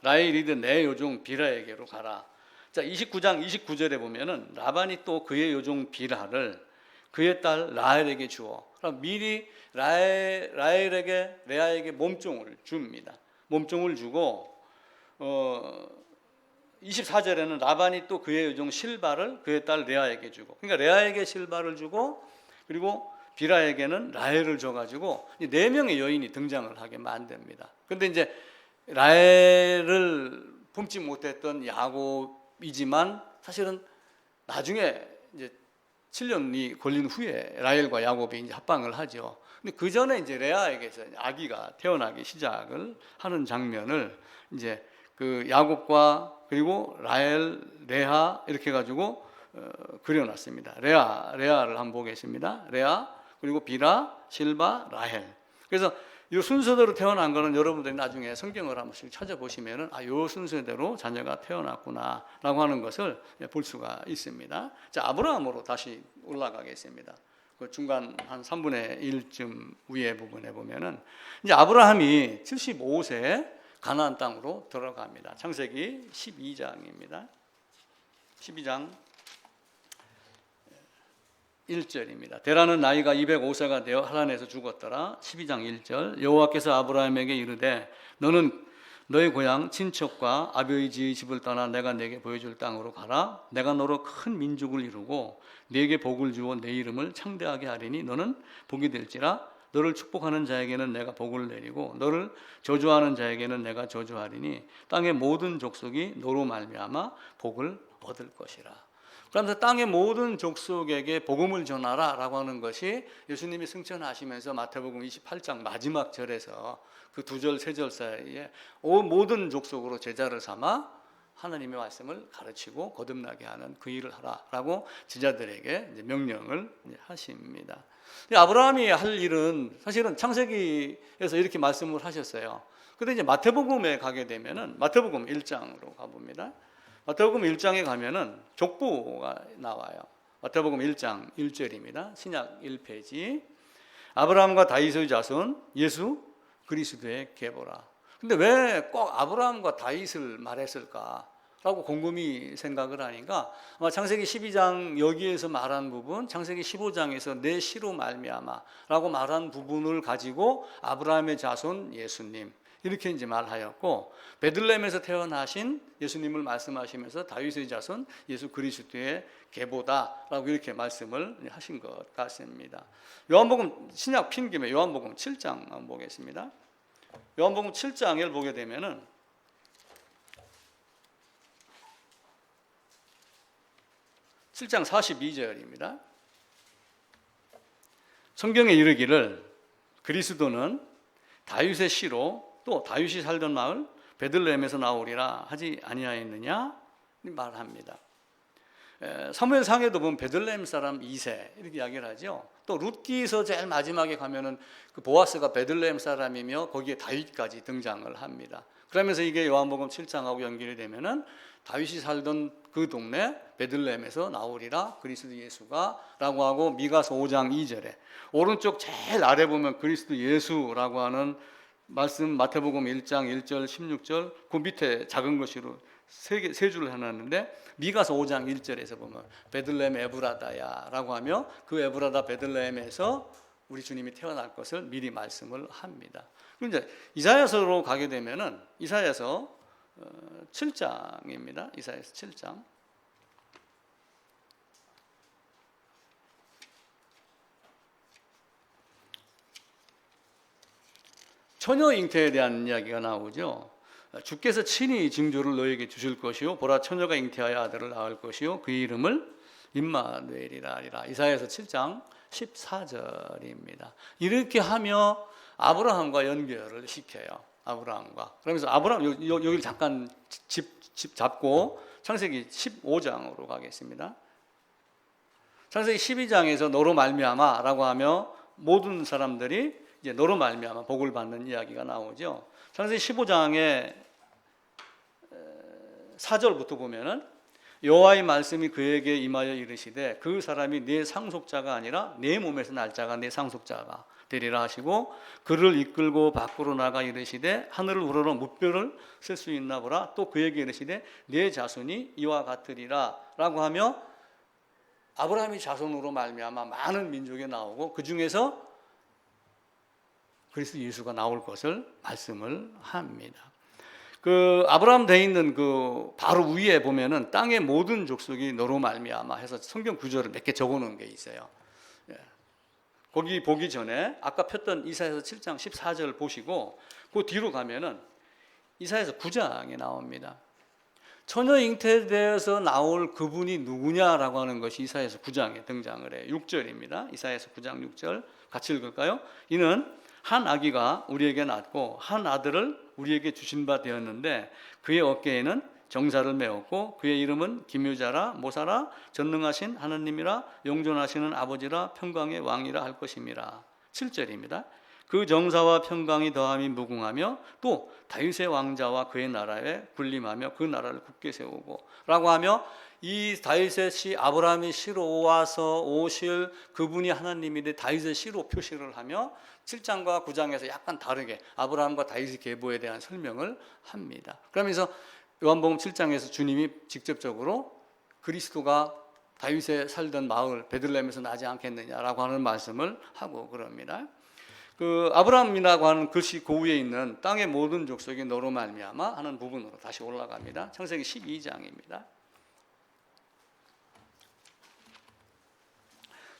라헬이드 내 요종 비라에게로 가라. 자, 29장 29절에 보면은 라반이 또 그의 요종 비라를 그의 딸 라헬에게 주어. 그럼 미리 라헬에게 레아에게 몸종을 줍니다. 몸종을 주고 24절에는 라반이 또 그의 요종 실바를 그의 딸 레아에게 주고. 그러니까 레아에게 실바를 주고 그리고 비라에게는 라헬을 줘가지고 4명의 여인이 등장을 하게 만듭니다. 그런데 이제 라헬을 품지 못했던 야곱이지만 사실은 나중에 이제 7년이 걸린 후에 라헬과 야곱이 이제 합방을 하죠. 근데 그 전에 이제 레아에게서 아기가 태어나기 시작을 하는 장면을 이제 그 야곱과 그리고 라헬, 레아 이렇게 가지고 그려놨습니다. 레아를 한번 보겠습니다. 레아 그리고 비라, 실바, 라헬. 그래서 이 순서대로 태어난 거는 여러분들이 나중에 성경을 한 번씩 찾아보시면은 이 순서대로 자녀가 태어났구나라고 하는 것을 볼 수가 있습니다. 자, 아브라함으로 다시 올라가겠습니다. 그 중간 한 3분의 1쯤 위에 부분에 보면은 이제 아브라함이 75세 가나안 땅으로 들어갑니다. 창세기 12장입니다. 12장 1절입니다. 데라는 나이가 205세가 되어 하란에서 죽었더라. 12장 1절 여호와께서 아브라함에게 이르되 너는 너의 고향 친척과 아비의 집을 떠나 내가 내게 보여줄 땅으로 가라. 내가 너로 큰 민족을 이루고 네게 복을 주어 내 이름을 창대하게 하리니 너는 복이 될지라. 너를 축복하는 자에게는 내가 복을 내리고 너를 저주하는 자에게는 내가 저주하리니 땅의 모든 족속이 너로 말미암아 복을 얻을 것이라. 그러면서 땅의 모든 족속에게 복음을 전하라 라고 하는 것이 예수님이 승천하시면서 마태복음 28장 마지막 절에서 그 2절 3절 사이에 모든 족속으로 제자를 삼아 하나님의 말씀을 가르치고 거듭나게 하는 그 일을 하라라고 제자들에게 이제 명령을 하십니다. 아브라함이 할 일은 사실은 창세기에서 이렇게 말씀을 하셨어요. 그런데 이제 마태복음에 가게 되면은 마태복음 1장으로 가봅니다. 마태복음 1장에 가면은 족보가 나와요. 마태복음 1장 1절입니다. 신약 1페이지. 아브라함과 다윗의 자손 예수 그리스도의 계보라. 근데 왜 꼭 아브라함과 다윗을 말했을까? 라고 곰곰이 생각을 하니까 아마 창세기 12장 여기에서 말한 부분, 창세기 15장에서 내 시로 말미암아 라고 말한 부분을 가지고 아브라함의 자손 예수님 이렇게 이제 말하였고, 베들레헴에서 태어나신 예수님을 말씀하시면서 다윗의 자손 예수 그리스도의 계보다라고 이렇게 말씀을 하신 것 같습니다. 요한복음 신약 핀 김에 요한복음 7장 한번 보겠습니다. 요한복음 7장을 보게 되면은 7장 42절입니다. 성경에 이르기를 그리스도는 다윗의 씨로 또 다윗이 살던 마을 베들레헴에서 나오리라 하지 아니하였느냐 말합니다. 사무엘상에도 보면 베들레헴 사람 2세 이렇게 이야기를 하죠. 또 룻기서 제일 마지막에 가면은 그 보아스가 베들레헴 사람이며 거기에 다윗까지 등장을 합니다. 그러면서 이게 요한복음 7장하고 연결이 되면은 다윗이 살던 그 동네 베들레헴에서 나오리라 그리스도 예수가 라고 하고, 미가서 5장 2절에 오른쪽 제일 아래 보면 그리스도 예수라고 하는 말씀, 마태복음 1장 1절 16절 그 밑에 작은 것으로 세 줄을 해놨는데, 미가서 5장 1절에서 보면 베들레헴 에브라다야 라고 하며 그 에브라다 베들레헴에서 우리 주님이 태어날 것을 미리 말씀을 합니다. 그럼 이제 이사야서로 가게 되면은 이사야서 7장입니다. 이사야서 7장. 처녀 잉태에 대한 이야기가 나오죠. 주께서 친히 징조를 너에게 주실 것이요 보라 처녀가 잉태하여 아들을 낳을 것이요 그의 이름을 임마누엘이라 하리라. 이사야서 7장 14절입니다. 이렇게 하며 아브라함과 연결을 시켜요. 아브라함과. 그러면서 아브라함 여기를 잠깐 집 잡고 창세기 15장으로 가겠습니다. 창세기 12장에서 너로 말미암아라고 하며 모든 사람들이 이제 너로 말미암아 복을 받는 이야기가 나오죠. 창세기 15장의 4절부터 보면은 여호와의 말씀이 그에게 임하여 이르시되 그 사람이 내 상속자가 아니라 내 몸에서 날 자가 내 상속자가 되리라 하시고, 그를 이끌고 밖으로 나가 이르시되 하늘을 우러러 무뼈를 쓸 수 있나 보라. 또 그에게 이르시되 내 자손이 이와 같으리라 라고 하며 아브라함의 자손으로 말미암아 많은 민족이 나오고 그 중에서 그리스도 예수가 나올 것을 말씀을 합니다. 그 아브라함 돼 있는 그 바로 위에 보면은 땅의 모든 족속이 너로 말미암아 해서 성경 구절을 몇 개 적어 놓은 게 있어요. 거기 보기 전에 아까 폈던 이사야서 7장 14절 보시고 그 뒤로 가면은 이사야서 9장에 나옵니다. 처녀 잉태되어서 나올 그분이 누구냐라고 하는 것이 이사야서 9장에 등장을 해요. 6절입니다. 이사야서 9장 6절 같이 읽을까요? 이는 한 아기가 우리에게 낳고 한 아들을 우리에게 주신 바 되었는데 그의 어깨에는 정사를 메었고 그의 이름은 기묘자라 모사라 전능하신 하나님이라 영존하시는 아버지라 평강의 왕이라 할 것임이라. 7절입니다. 그 정사와 평강이 더함이 무궁하며 또 다윗의 왕자와 그의 나라에 군림하며 그 나라를 굳게 세우고 라고 하며, 이 다윗의 씨 아브라함의 씨로 와서 오실 그분이 하나님인데 다윗의 씨로 표시를 하며 7장과 9장에서 약간 다르게 아브라함과 다윗의 계보에 대한 설명을 합니다. 그러면서 요한복음 7장에서 주님이 직접적으로 그리스도가 다윗에 살던 마을 베들레헴에서 나지 않겠느냐라고 하는 말씀을 하고 그럽니다. 그 아브라함이라고 하는 글씨 그 위에 있는 땅의 모든 족속이 너로 말미암아 하는 부분으로 다시 올라갑니다. 창세기 12장입니다.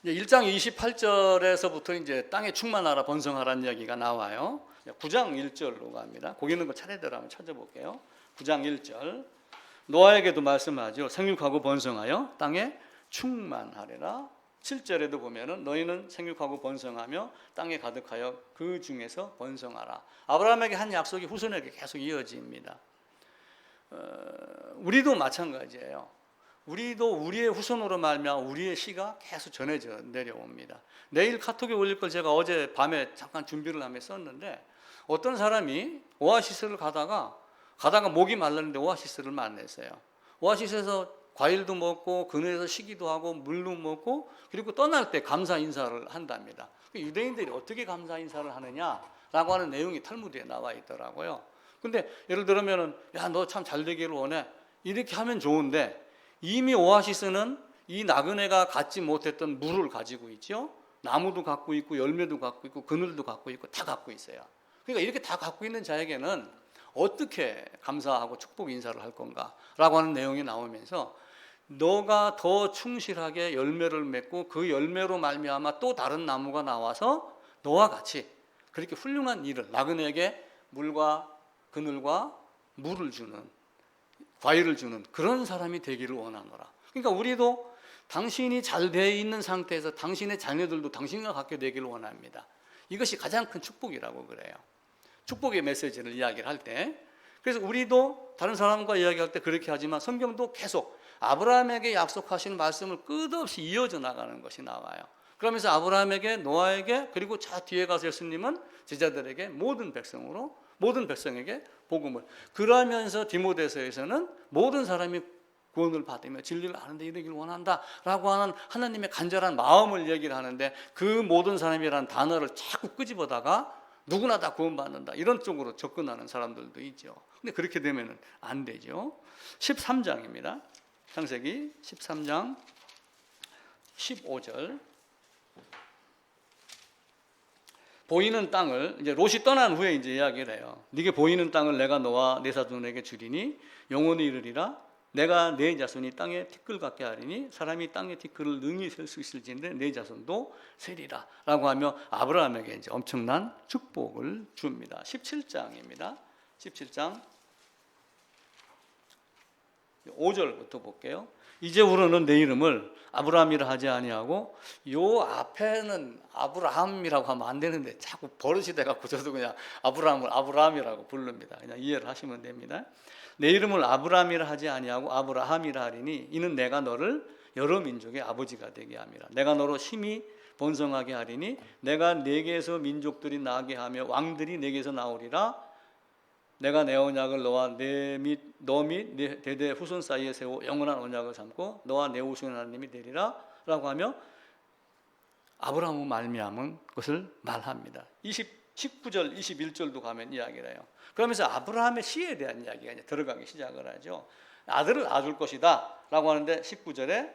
1장 28절에서부터 이제 땅에 충만하라 번성하라는 이야기가 나와요. 9장 1절로 갑니다. 거기 있는 거 차례대로 한번 찾아볼게요. 9장 1절 노아에게도 말씀하죠. 생육하고 번성하여 땅에 충만하리라. 7절에도 보면은 너희는 생육하고 번성하며 땅에 가득하여 그 중에서 번성하라. 아브라함에게 한 약속이 후손에게 계속 이어집니다. 우리도 마찬가지예요. 우리도 우리의 후손으로 말미암아 우리의 씨가 계속 전해져 내려옵니다. 내일 카톡에 올릴 걸 제가 어제 밤에 잠깐 준비를 하며 썼는데, 어떤 사람이 오아시스를 가다가 목이 말랐는데 오아시스를 만났어요. 오아시스에서 과일도 먹고 그늘에서 쉬기도 하고 물도 먹고 그리고 떠날 때 감사 인사를 한답니다. 유대인들이 어떻게 감사 인사를 하느냐라고 하는 내용이 탈무드에 나와 있더라고요. 근데 예를 들면은 야, 너 참 잘 되기를 원해 이렇게 하면 좋은데, 이미 오아시스는 이 나그네가 갖지 못했던 물을 가지고 있죠. 나무도 갖고 있고 열매도 갖고 있고 그늘도 갖고 있고 다 갖고 있어요. 그러니까 이렇게 다 갖고 있는 자에게는 어떻게 감사하고 축복 인사를 할 건가라고 하는 내용이 나오면서 너가 더 충실하게 열매를 맺고 그 열매로 말미암아 또 다른 나무가 나와서 너와 같이 그렇게 훌륭한 일을 나그네에게 물과 그늘과 물을 주는 과일을 주는 그런 사람이 되기를 원하노라. 그러니까 우리도 당신이 잘 돼 있는 상태에서 당신의 자녀들도 당신과 같게 되기를 원합니다. 이것이 가장 큰 축복이라고 그래요. 축복의 메시지를 이야기를 할 때. 그래서 우리도 다른 사람과 이야기할 때 그렇게 하지만 성경도 계속 아브라함에게 약속하신 말씀을 끝없이 이어져 나가는 것이 나와요. 그러면서 아브라함에게, 노아에게, 그리고 저 뒤에 가서 예수님은 제자들에게 모든 백성에게 복음을. 그러면서 디모데서에서는 모든 사람이 구원을 받으며 진리를 아는데 이르기를 원한다라고 하는 하나님의 간절한 마음을 얘기를 하는데 그 모든 사람이라는 단어를 자꾸 끄집어다가 누구나 다 구원받는다 이런 쪽으로 접근하는 사람들도 있죠. 근데 그렇게 되면 안 되죠. 13장입니다. 창세기 13장 15절. 보이는 땅을 이제 롯이 떠난 후에 이제 이야기를 해요. 네게 보이는 땅을 내가 너와 네 사돈에게 주리니 영원히 이르리라. 내가 네 자손이 땅에 티끌 같게 하리니 사람이 땅에 티끌을 능히 셀 수 있을지인데 네 자손도 세리라 라고 하며 아브라함에게 이제 엄청난 축복을 줍니다. 17장입니다. 17장 5절부터 볼게요. 이제부로는 내 이름을 아브라함이라 하지 아니하고 요 앞에는 아브라함이라고 하면 안 되는데 자꾸 버릇이 돼갖고 저도 그냥 아브라함을 아브라함이라고 부릅니다. 그냥 이해를 하시면 됩니다. 내 이름을 아브라함이라 하지 아니하고 아브라함이라 하리니 이는 내가 너를 여러 민족의 아버지가 되게 함이라. 내가 너로 심히 번성하게 하리니 내가 네게서 민족들이 나게 하며 왕들이 네게서 나오리라. 내가 내 언약을 너와 너 및 네 대대 후손 사이에 세워 영원한 언약을 삼고 너와 내 후손 하나님이 되리라 라고 하며 아브라함은 말미암은 것을 말합니다. 19절 21절도 가면 이야기를 해요. 그러면서 아브라함의 씨에 대한 이야기가 이제 들어가기 시작을 하죠. 아들을 낳아줄 것이다 라고 하는데 19절에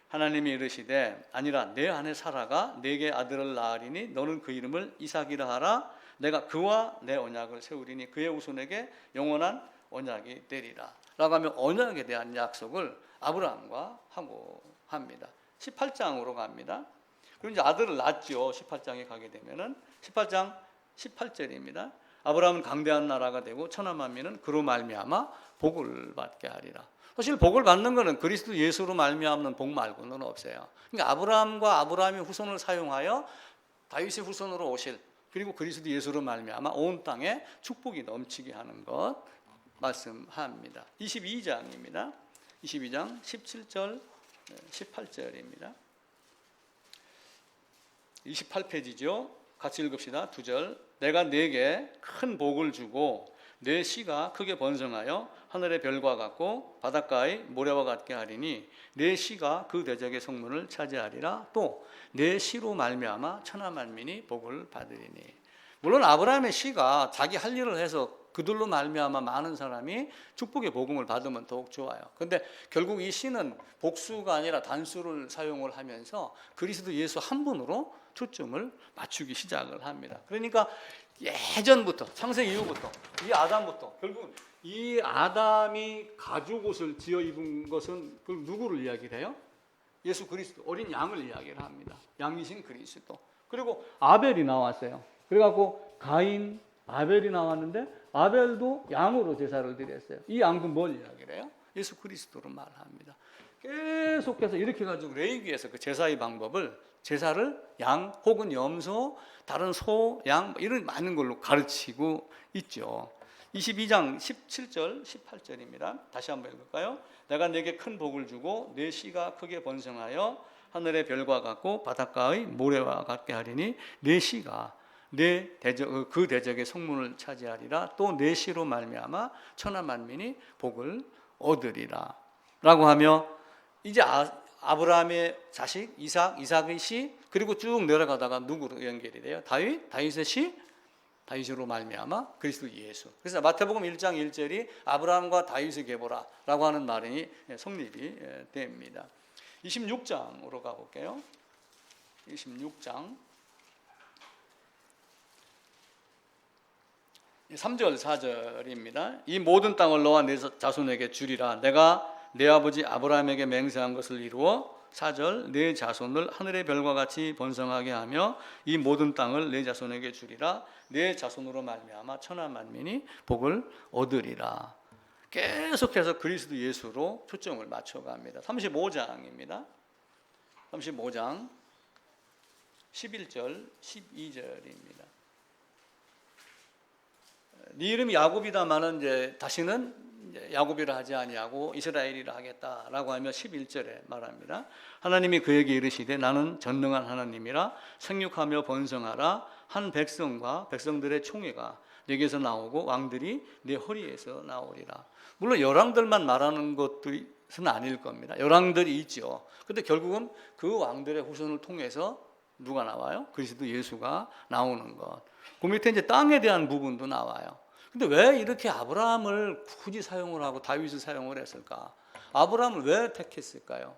하나님이 이르시되 아니라 내 아내 사라가 내게 아들을 낳으리니 너는 그 이름을 이삭이라 하라. 내가 그와 내 언약을 세우리니 그의 후손에게 영원한 언약이 되리라 라고 하면 언약에 대한 약속을 아브라함과 하고 합니다. 18장으로 갑니다. 그리고 이제 아들을 낳았죠. 18장에 가게 되면은 18장 18절입니다. 아브라함은 강대한 나라가 되고 천하 만민은 그로 말미암아 복을 받게 하리라. 사실 복을 받는 것은 그리스도 예수로 말미암는 복 말고는 없어요. 그러니까 아브라함과 아브라함의 후손을 사용하여 다윗의 후손으로 오실 그리고 그리스도 예수로 말미암아 온 땅에 축복이 넘치게 하는 것 말씀합니다. 22장입니다. 22장 17절 18절입니다. 28페이지죠. 같이 읽읍시다. 2절. 내가 네게 큰 복을 주고 내 씨가 크게 번성하여 하늘의 별과 같고 바닷가의 모래와 같게 하리니 내 씨가 그 대적의 성문을 차지하리라. 또 내 씨로 말미암아 천하 만민이 복을 받으리니. 물론 아브라함의 씨가 자기 할 일을 해서 그들로 말미암아 많은 사람이 축복의 복음을 받으면 더욱 좋아요. 그런데 결국 이 씨는 복수가 아니라 단수를 사용을 하면서 그리스도 예수 한 분으로 초점을 맞추기 시작을 합니다. 그러니까 예전부터 창세기 이후부터 이 아담부터 결국 이 아담이 가죽 옷을 지어 입은 것은 그 누구를 이야기를 해요? 예수 그리스도 어린 양을 이야기를 합니다. 양이신 그리스도. 그리고 아벨이 나왔어요. 그래갖고 가인 아벨이 나왔는데 아벨도 양으로 제사를 드렸어요. 이 양도 뭘 이야기를 해요? 예수 그리스도로 말합니다. 계속해서 이렇게 가지고 레위기에서 그 제사의 방법을 제사를 양 혹은 염소, 다른 소, 양 이런 많은 걸로 가르치고 있죠. 22장 17절 18절입니다. 다시 한번 읽을까요? 내가 내게 큰 복을 주고 내 씨가 크게 번성하여 하늘의 별과 같고 바닷가의 모래와 같게 하리니 내 씨가 그 대적의 성문을 차지하리라. 또 내 씨로 말미암아 천하 만민이 복을 얻으리라 라고 하며 이제 아브라함의 자식 이삭의 씨 그리고 쭉 내려가다가 누구로 연결이 돼요? 다윗의 씨 다윗으로 말미암아 그리스도 예수. 그래서 마태복음 1장 1절이 아브라함과 다윗의 계보라라고 하는 말이 성립이 됩니다. 26장으로 가볼게요. 26장 3절 4절입니다. 이 모든 땅을 너와 내 자손에게 주리라. 내가 내 아버지 아브라함에게 맹세한 것을 이루어 4절 내 자손을 하늘의 별과 같이 번성하게 하며 이 모든 땅을 내 자손에게 주리라. 내 자손으로 말미암아 천하 만민이 복을 얻으리라. 계속해서 그리스도 예수로 초점을 맞춰갑니다. 35장입니다. 35장 11절 12절입니다. 네 이름이 야곱이다마는 이제 다시는 야곱이라 하지 아니하고 이스라엘이라 하겠다라고 하며 11절에 말합니다. 하나님이 그에게 이르시되 나는 전능한 하나님이라 생육하며 번성하라. 한 백성과 백성들의 총회가 내게서 나오고 왕들이 내 허리에서 나오리라. 물론 열왕들만 말하는 것은 아닐 겁니다. 열왕들이 있죠. 근데 결국은 그 왕들의 후손을 통해서 누가 나와요? 그리스도 예수가 나오는 것. 그 밑에 이제 땅에 대한 부분도 나와요. 근데 왜 이렇게 아브라함을 굳이 사용을 하고 다윗을 사용을 했을까? 아브라함을 왜 택했을까요?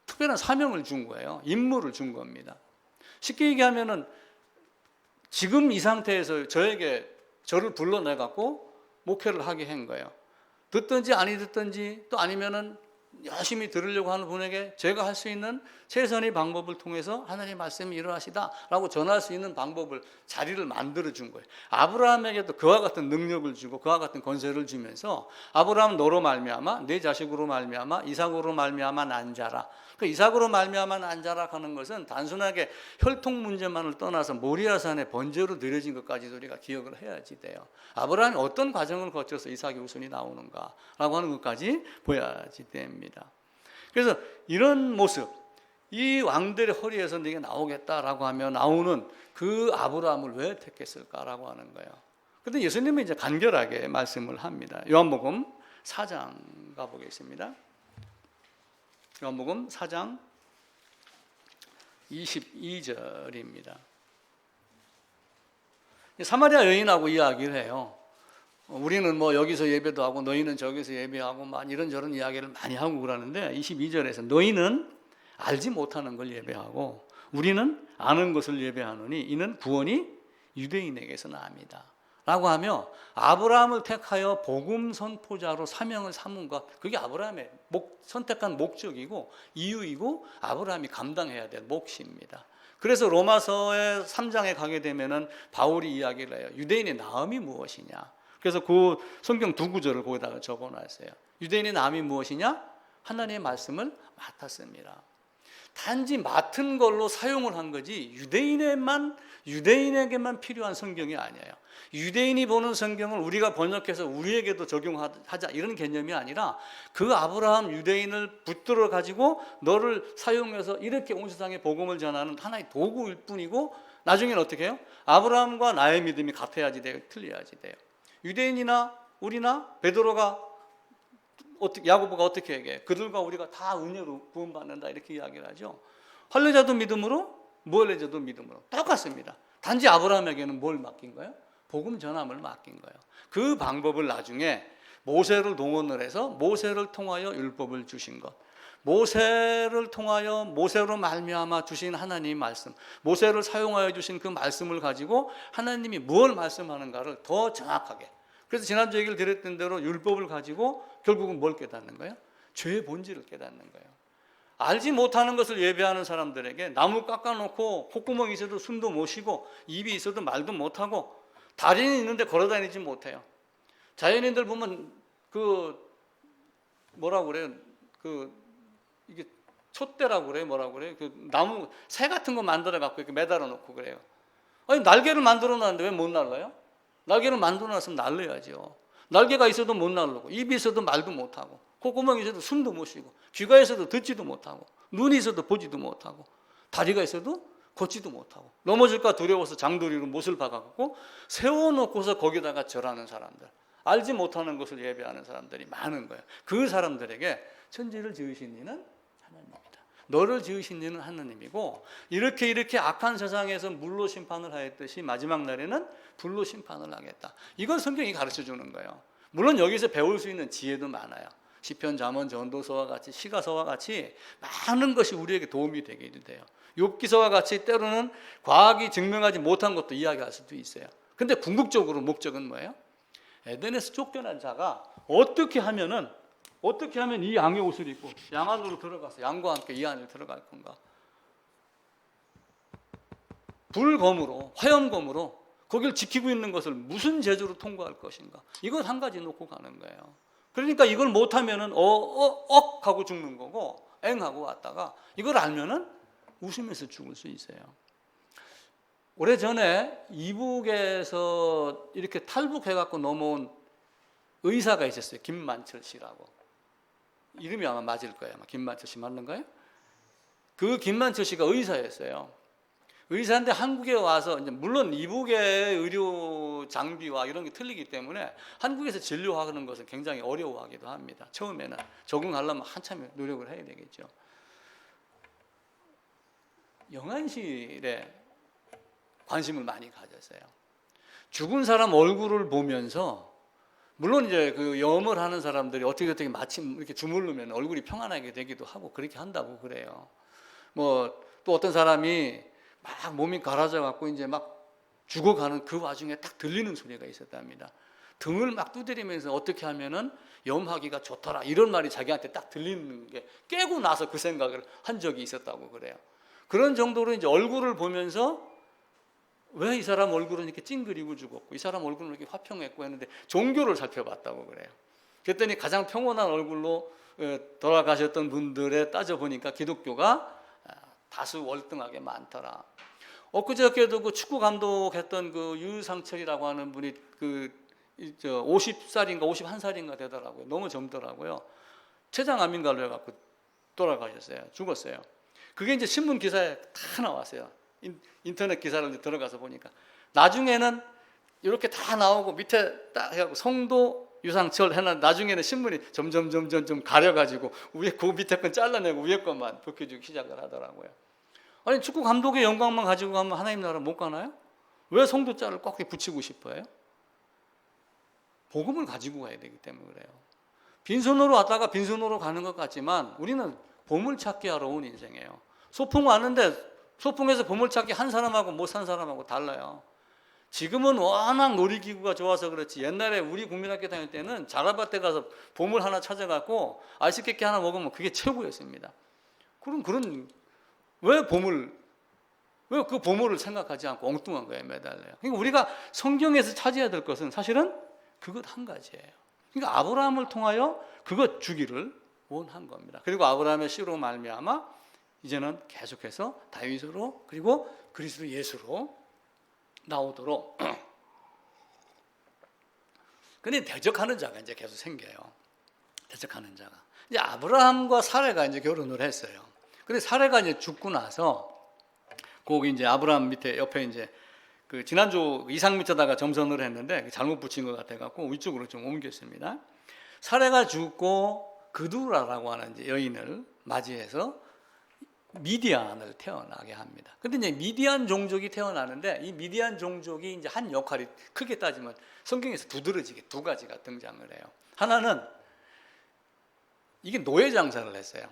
특별한 사명을 준 거예요. 임무를 준 겁니다. 쉽게 얘기하면은 지금 이 상태에서 저를 불러내갖고 목회를 하게 한 거예요. 듣든지 아니 듣든지 또 아니면은 열심히 들으려고 하는 분에게 제가 할 수 있는 최선의 방법을 통해서 하나님의 말씀이 이러하시다라고 전할 수 있는 방법을 자리를 만들어 준 거예요. 아브라함에게도 그와 같은 능력을 주고 그와 같은 권세를 주면서 아브라함 너로 말미암아 내 자식으로 말미암아 이삭으로 말미암아 난 자라. 그 이삭으로 말미암아 난 자라 하는 것은 단순하게 혈통 문제만을 떠나서 모리아산의 번제로 드려진 것까지도 우리가 기억을 해야지 돼요. 아브라함이 어떤 과정을 거쳐서 이삭의 후손이 나오는가라고 하는 것까지 보여야지 됩니다. 그래서 이런 모습, 이 왕들의 허리에서 네가 나오겠다라고 하며 나오는 그 아브라함을 왜 택했을까라고 하는 거예요. 그런데 예수님은 이제 간결하게 말씀을 합니다. 요한복음 4장 가보겠습니다. 요한복음 4장 22절입니다. 사마리아 여인하고 이야기를 해요. 우리는 뭐 여기서 예배도 하고 너희는 저기서 예배하고 막 이런저런 이야기를 많이 하고 그러는데 22절에서 너희는 알지 못하는 걸 예배하고 우리는 아는 것을 예배하노니 이는 구원이 유대인에게서 나옵니다 라고 하며 아브라함을 택하여 복음 선포자로 사명을 삼은 것, 그게 아브라함의 선택한 목적이고 이유이고 아브라함이 감당해야 될 몫입니다. 그래서 로마서의 3장에 가게 되면은 바울이 이야기를 해요. 유대인의 나음이 무엇이냐. 그래서 그 성경 두 구절을 거기다가 적어놨어요. 유대인의 나음이 무엇이냐? 하나님의 말씀을 맡았습니다. 단지 맡은 걸로 사용을 한 거지 유대인에게만 필요한 성경이 아니에요. 유대인이 보는 성경을 우리가 번역해서 우리에게도 적용하자 이런 개념이 아니라 그 아브라함 유대인을 붙들어 가지고 너를 사용해서 이렇게 온 세상에 복음을 전하는 하나의 도구일 뿐이고 나중에는 어떻게 해요? 아브라함과 나의 믿음이 같아야지 돼요? 틀려야지 돼요? 유대인이나 우리나 베드로가 야고보가 어떻게 얘기해? 그들과 우리가 다 은혜로 구원받는다 이렇게 이야기를 하죠. 할례자도 믿음으로 무할례자도 믿음으로 똑같습니다. 단지 아브라함에게는 뭘 맡긴 거예요? 복음 전함을 맡긴 거예요. 그 방법을 나중에 모세를 동원을 해서 모세를 통하여 율법을 주신 것, 모세를 통하여 모세로 말미암아 주신 하나님의 말씀, 모세를 사용하여 주신 그 말씀을 가지고 하나님이 무엇을 말씀하는가를 더 정확하게, 그래서 지난주 얘기를 드렸던 대로 율법을 가지고 결국은 뭘 깨닫는 거예요? 죄의 본질을 깨닫는 거예요. 알지 못하는 것을 예배하는 사람들에게 나무 깎아놓고 콧구멍이 있어도 숨도 못 쉬고 입이 있어도 말도 못하고 다리는 있는데 걸어다니지 못해요. 자연인들 보면 뭐라고 그래요? 이게 촛대라고 그래요? 뭐라고 그래요? 나무 새 같은 거 만들어 갖고 이렇게 매달아 놓고 그래요. 아니 날개를 만들어 놨는데 왜 못 날라요? 날개를 만들어 놨으면 날려야죠. 날개가 있어도 못 날르고 입이 있어도 말도 못하고 콧구멍이 있어도 숨도 못 쉬고 귀가 있어도 듣지도 못하고 눈이 있어도 보지도 못하고 다리가 있어도 걷지도 못하고 넘어질까 두려워서 장도리로 못을 박아갖고 세워놓고서 거기다가 절하는 사람들, 알지 못하는 것을 예배하는 사람들이 많은 거예요. 그 사람들에게 천지를 지으신 이는 하나님입니다. 너를 지으신 이는 하나님이고 이렇게 악한 세상에서 물로 심판을 하였듯이 마지막 날에는 불로 심판을 하겠다. 이건 성경이 가르쳐주는 거예요. 물론 여기서 배울 수 있는 지혜도 많아요. 시편, 잠언, 전도서와 같이 시가서와 같이 많은 것이 우리에게 도움이 되게 돼요. 욥기서와 같이 때로는 과학이 증명하지 못한 것도 이야기할 수도 있어요. 근데 궁극적으로 목적은 뭐예요? 에덴에서 쫓겨난 자가 어떻게 하면 이 양의 옷을 입고 양 안으로 들어가서 양과 함께 이 안에 들어갈 건가? 불검으로, 화염검으로 거기를 지키고 있는 것을 무슨 제조로 통과할 것인가? 이걸 한 가지 놓고 가는 거예요. 그러니까 이걸 못하면은 하고 죽는 거고 하고 왔다가 이걸 알면은 웃으면서 죽을 수 있어요. 오래전에 이북에서 이렇게 탈북해갖고 넘어온 의사가 있었어요. 김만철 씨라고. 이름이 아마 맞을 거예요. 아마 김만철 씨 맞는가요? 그 김만철 씨가 의사였어요. 의사인데 한국에 와서, 이제 물론 이북의 의료 장비와 이런 게 틀리기 때문에 한국에서 진료하는 것은 굉장히 어려워하기도 합니다. 처음에는 적응하려면 한참 노력을 해야 되겠죠. 영안실에 관심을 많이 가졌어요. 죽은 사람 얼굴을 보면서, 물론 이제 그 염을 하는 사람들이 어떻게 마침 이렇게 주무르면 얼굴이 평안하게 되기도 하고 그렇게 한다고 그래요. 뭐 또 어떤 사람이 막 몸이 갈아져 갖고 이제 막 죽어가는 그 와중에 딱 들리는 소리가 있었답니다. 등을 막 두드리면서 어떻게 하면은 염하기가 좋더라, 이런 말이 자기한테 딱 들리는 게, 깨고 나서 그 생각을 한 적이 있었다고 그래요. 그런 정도로 이제 얼굴을 보면서 왜 이 사람 얼굴은 이렇게 찡그리고 죽었고 이 사람 얼굴은 이렇게 화평했고 했는데 종교를 살펴봤다고 그래요. 그랬더니 가장 평온한 얼굴로 돌아가셨던 분들에 따져보니까 기독교가 다수 월등하게 많더라. 엊그저께도 그 축구 감독했던 그 유상철이라고 하는 분이 50살인가 51살인가 되더라고요. 너무 젊더라고요. 췌장암인가로 해갖고 돌아가셨어요. 죽었어요. 그게 이제 신문 기사에 다 나왔어요. 인터넷 기사를 이제 들어가서 보니까 나중에는 이렇게 다 나오고 밑에 딱 해갖고 성도 유상철 해놔. 나중에는 신문이 점점 가려가지고 위에 그 밑에 건 잘라내고 위에 것만 벗겨주기 시작을 하더라고요. 아니 축구 감독의 영광만 가지고 가면 하나님 나라 못 가나요? 왜 성도자를 꼭 붙이고 싶어요? 복음을 가지고 가야 되기 때문에 그래요. 빈손으로 왔다가 빈손으로 가는 것 같지만 우리는 보물찾기 하러 온 인생이에요. 소풍 왔는데 소풍에서 보물찾기 한 사람하고 못 산 사람하고 달라요. 지금은 워낙 놀이기구가 좋아서 그렇지 옛날에 우리 국민학교 다닐 때는 자라밭에 가서 보물 하나 찾아갖고 아이스케이크 하나 먹으면 그게 최고였습니다. 그런 왜 그 보물을 생각하지 않고 엉뚱한 거에 매달려요. 그러니까 우리가 성경에서 찾아야 될 것은 사실은 그것 한 가지예요. 그러니까 아브라함을 통하여 그것 주기를 원한 겁니다. 그리고 아브라함의 씨로 말미암아 이제는 계속해서 다윗으로 그리고 그리스도 예수로 나오도록. 근데 대적하는 자가 이제 계속 생겨요. 대적하는 자가. 이제 아브라함과 사레가 이제 결혼을 했어요. 근데 사레가 이제 죽고 나서 거기 이제 아브라함 밑에 옆에 이제 그 지난주 이상 밑에다가 점선을 했는데 잘못 붙인 것 같아갖고 위쪽으로 좀 옮겼습니다. 사레가 죽고 그두라라고 하는 이제 여인을 맞이해서 미디안을 태어나게 합니다. 근데 이제 미디안 종족이 태어나는데 이 미디안 종족이 이제 한 역할이 크게 따지면 성경에서 두드러지게 두 가지가 등장을 해요. 하나는 이게 노예 장사를 했어요.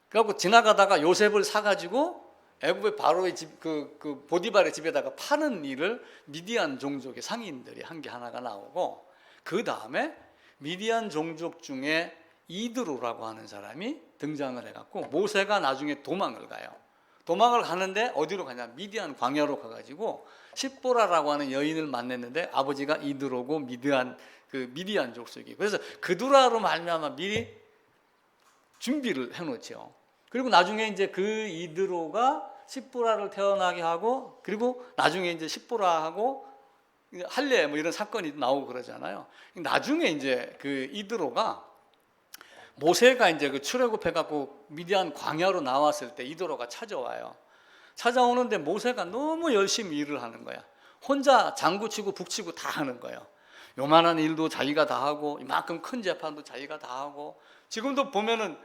그래갖고 지나가다가 요셉을 사가지고 애굽의 바로의 집, 그 보디발의 집에다가 파는 일을 미디안 종족의 상인들이 한 게 하나가 나오고, 그 다음에 미디안 종족 중에 이드로라고 하는 사람이 등장을 해갖고 모세가 나중에 도망을 가요. 도망을 가는데 어디로 가냐? 미디안 광야로 가가지고 십보라라고 하는 여인을 만났는데 아버지가 이드로고 미디안 족속이. 그래서 그두라로 말미암아 미리 준비를 해놓죠. 그리고 나중에 이제 그 이드로가 십보라를 태어나게 하고, 그리고 나중에 이제 십보라하고 할례 뭐 이런 사건이 나오고 그러잖아요. 나중에 이제 그 이드로가 모세가 이제 그 출애굽해갖고 미디안 광야로 나왔을 때 이드로가 찾아와요. 찾아오는데 모세가 너무 열심히 일을 하는 거야. 혼자 장구치고 북치고 다 하는 거예요. 요만한 일도 자기가 다 하고 이만큼 큰 재판도 자기가 다 하고, 지금도 보면은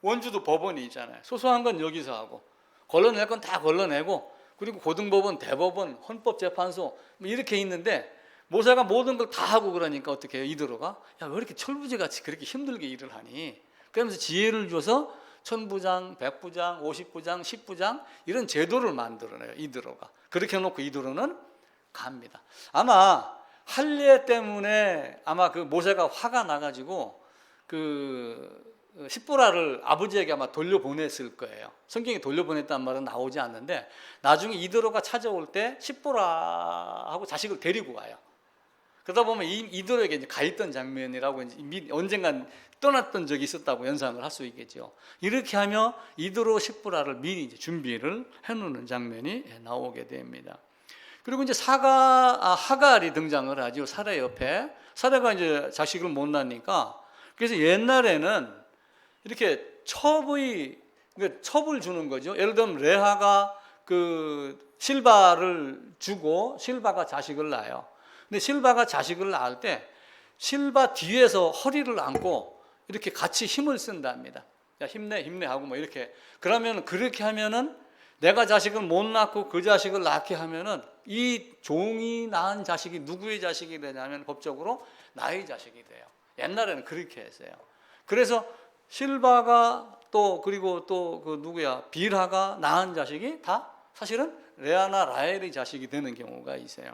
원주도 법원이 있잖아요. 소소한 건 여기서 하고 걸러낼 건 다 걸러내고, 그리고 고등법원, 대법원, 헌법재판소 뭐 이렇게 있는데 모세가 모든 걸 다 하고 그러니까 어떻게 해요? 이드로가 야, 왜 이렇게 철부지같이 그렇게 힘들게 일을 하니? 그러면서 지혜를 줘서 천부장, 백부장, 50부장, 10부장 이런 제도를 만들어내요. 이드로가. 그렇게 해놓고 이드로는 갑니다. 아마 할례 때문에 아마 그 모세가 화가 나가지고 그 십보라를 아버지에게 아마 돌려보냈을 거예요. 성경에 돌려보냈다는 말은 나오지 않는데 나중에 이드로가 찾아올 때 십보라하고 자식을 데리고 와요. 그러다 보면 이드로에게 이제 가 있던 장면이라고 이제 언젠간 떠났던 적이 있었다고 연상을 할 수 있겠죠. 이렇게 하며 이드로 십보라를 미리 이제 준비를 해놓는 장면이 나오게 됩니다. 그리고 이제 하갈이 등장을 하죠. 사라 옆에. 사라가 이제 자식을 못 낳으니까 그래서 옛날에는 이렇게 첩을 주는 거죠. 예를 들면 레아가 그 실바를 주고 실바가 자식을 낳아요. 근데 실바가 자식을 낳을 때 실바 뒤에서 허리를 안고 이렇게 같이 힘을 쓴답니다. 야, 힘내 하고 뭐 이렇게. 그러면 그렇게 하면은 내가 자식을 못 낳고 그 자식을 낳게 하면은 이 종이 낳은 자식이 누구의 자식이 되냐면 법적으로 나의 자식이 돼요. 옛날에는 그렇게 했어요. 그래서 실바가 그리고 또 그 누구야 빌하가 낳은 자식이 다 사실은 레아나 라헬의 자식이 되는 경우가 있어요.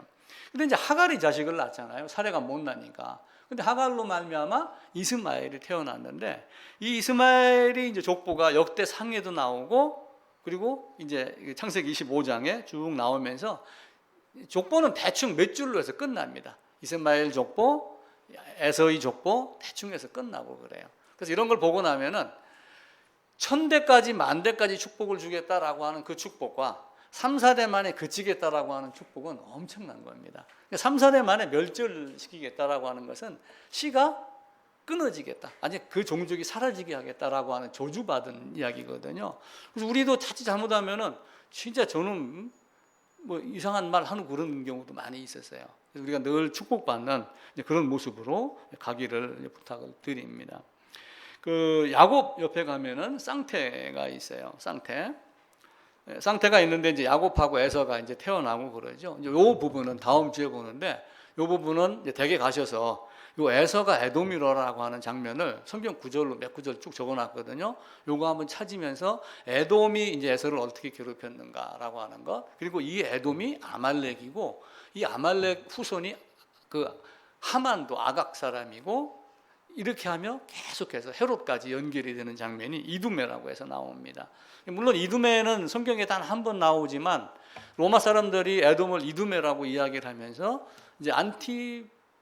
근데 이제 하갈이 자식을 낳잖아요. 사례가 못 나니까. 근데 하갈로 말미암아 이스마엘이 태어났는데 이 이스마엘이 이제 족보가 역대상에도 나오고 그리고 이제 창세기 25장에 쭉 나오면서 족보는 대충 몇 줄로 해서 끝납니다. 이스마엘 족보, 에서의 족보 대충 해서 끝나고 그래요. 그래서 이런 걸 보고 나면은 1000대까지 10,000대까지 축복을 주겠다라고 하는 그 축복과 3, 4대 만에 그치겠다라고 하는 축복은 엄청난 겁니다. 3, 4대 만에 멸절시키겠다라고 하는 것은 씨가 끊어지겠다. 아니 그 종족이 사라지게 하겠다라고 하는 저주받은 이야기거든요. 그래서 우리도 자칫 잘못하면은 진짜 저는 뭐 이상한 말 하는 그런 경우도 많이 있었어요. 그래서 우리가 늘 축복받는 그런 모습으로 가기를 부탁을 드립니다. 그 야곱 옆에 가면은 쌍태가 있어요. 쌍태가 있는데 이제 야곱하고 에서가 이제 태어나고 그러죠. 이제 요 부분은 다음 주에 보는데 요 부분은 이제 댁에 가셔서 요 에서가 에돔이라고 하는 장면을 성경 구절로 몇 구절 쭉 적어놨거든요. 요거 한번 찾으면서 에돔이 이제 에서를 어떻게 괴롭혔는가라고 하는 것, 그리고 이 에돔이 아말렉이고 이 아말렉 후손이 그 하만도 아각 사람이고 이렇게 하며 계속해서 헤롯까지 연결이 되는 장면이 이두메라고 해서 나옵니다. 물론 이두메는 성경에 단 한 번 나오지만 로마 사람들이 에돔을 이두메라고 이야기를 하면서 이제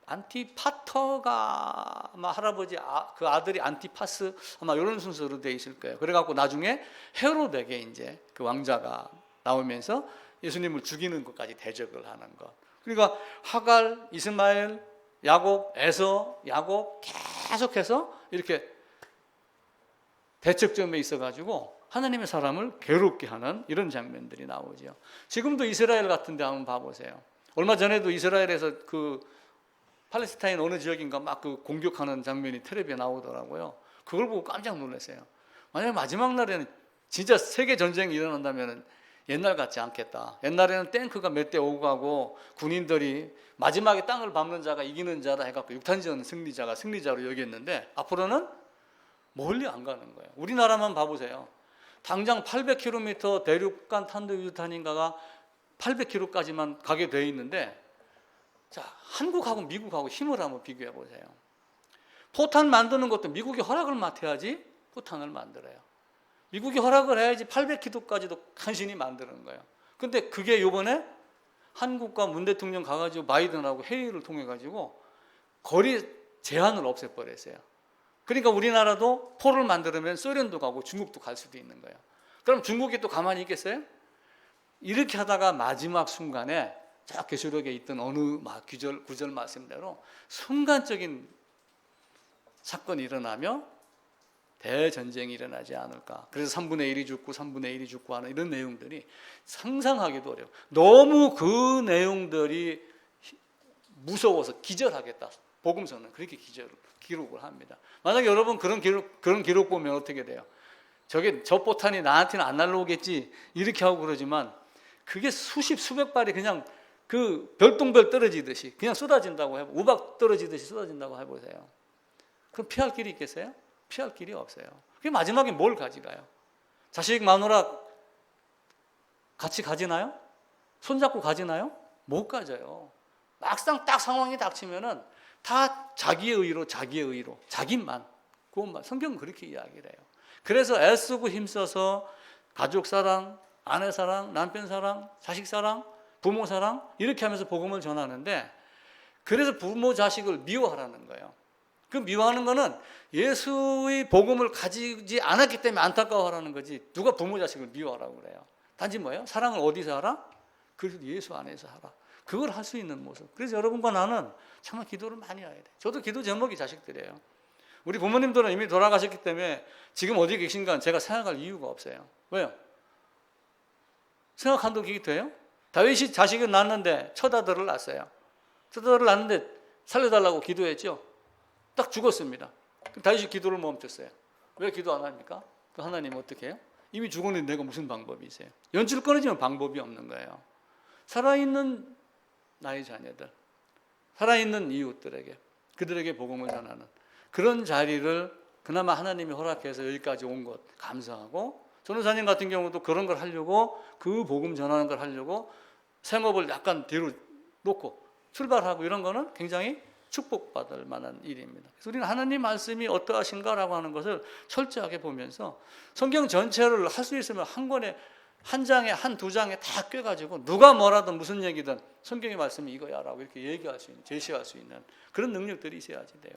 안티파터가 아마 할아버지 그 아들이 안티파스 아마 이런 순서로 돼 있을 거예요. 그래갖고 나중에 헤롯에게 이제 그 왕자가 나오면서 예수님을 죽이는 것까지 대적을 하는 것. 그러니까 하갈, 이스마엘, 야곱, 에서, 야곱 계속해서 이렇게 대척점에 있어가지고 하나님의 사람을 괴롭게 하는 이런 장면들이 나오죠. 지금도 이스라엘 같은 데 한번 봐보세요. 얼마 전에도 이스라엘에서 그 팔레스타인 어느 지역인가 막 그 공격하는 장면이 텔레비에 나오더라고요. 그걸 보고 깜짝 놀랐어요. 만약에 마지막 날에는 진짜 세계 전쟁이 일어난다면 옛날 같지 않겠다. 옛날에는 탱크가 몇 대 오고 가고 군인들이 마지막에 땅을 밟는 자가 이기는 자다 해갖고 육탄전 승리자가 승리자로 여겼는데 앞으로는 멀리 안 가는 거예요. 우리나라만 봐보세요. 당장 800km 대륙간 탄도유탄인가가 800km까지만 가게 돼 있는데 자, 한국하고 미국하고 힘을 한번 비교해 보세요. 포탄 만드는 것도 미국이 허락을 맡아야지 포탄을 만들어요. 미국이 허락을 해야지 800km까지도 간신히 만드는 거예요. 근데 그게 이번에 한국과 문 대통령 가가지고 바이든하고 회의를 통해 가지고 거리 제한을 없애버렸어요. 그러니까 우리나라도 포를 만들면 소련도 가고 중국도 갈 수도 있는 거예요. 그럼 중국이 또 가만히 있겠어요? 이렇게 하다가 마지막 순간에 저 계시록에 있던 어느 구절 말씀대로 순간적인 사건이 일어나며 대전쟁이 일어나지 않을까. 그래서 3분의 1이 죽고 3분의 1이 죽고 하는 이런 내용들이 상상하기도 어려워. 너무 그 내용들이 무서워서 기절하겠다. 복음서는 그렇게 기록을 합니다. 만약에 여러분 그런 기록 보면 어떻게 돼요? 저 포탄이 나한테는 안 날라오겠지 이렇게 하고 그러지만 그게 수백 발이 그냥 그 별똥별 떨어지듯이 그냥 쏟아진다고 해보, 우박 떨어지듯이 쏟아진다고 해보세요. 그럼 피할 길이 있겠어요? 피할 길이 없어요. 그게 마지막에 뭘 가져가요? 자식 마누라 같이 가지나요? 손잡고 가지나요? 못 가져요. 막상 딱 상황이 닥치면은 다 자기의 의로 자기만 그것만. 성경은 그렇게 이야기를 해요. 그래서 애쓰고 힘써서 가족 사랑, 아내 사랑, 남편 사랑, 자식 사랑, 부모 사랑 이렇게 하면서 복음을 전하는데, 그래서 부모 자식을 미워하라는 거예요. 그 미워하는 거는 예수의 복음을 가지지 않았기 때문에 안타까워하라는 거지, 누가 부모 자식을 미워하라고 그래요. 단지 뭐예요? 사랑을 어디서 하라? 그래서 예수 안에서 하라. 그걸 할 수 있는 모습. 그래서 여러분과 나는 정말 기도를 많이 해야 돼. 저도 기도 제목이 자식들이에요. 우리 부모님들은 이미 돌아가셨기 때문에 지금 어디 계신가 제가 생각할 이유가 없어요. 왜요? 생각한다고 기도해요? 다윗이 자식을 낳았는데 첫 아들을 낳았어요. 첫 아들을 낳았는데 살려달라고 기도했죠. 딱 죽었습니다. 다윗이 기도를 멈췄어요. 왜 기도 안 합니까? 그 하나님 어떻게 해요? 이미 죽었는데 내가 무슨 방법이 있어요? 연줄 끊어지면 방법이 없는 거예요. 살아있는 나의 자녀들, 살아있는 이웃들에게, 그들에게 복음을 전하는 그런 자리를 그나마 하나님이 허락해서 여기까지 온 것 감사하고, 전도사님 같은 경우도 그런 걸 하려고, 그 복음 전하는 걸 하려고 생업을 약간 뒤로 놓고 출발하고, 이런 거는 굉장히 축복받을 만한 일입니다. 그래서 우리는 하나님 말씀이 어떠하신가라고 하는 것을 철저하게 보면서 성경 전체를 할 수 있으면 한 권에, 한 장에, 한 두 장에 다 꿰가지고 누가 뭐라든 무슨 얘기든 성경의 말씀이 이거야라고 이렇게 얘기할 수 있는, 제시할 수 있는 그런 능력들이 있어야지 돼요.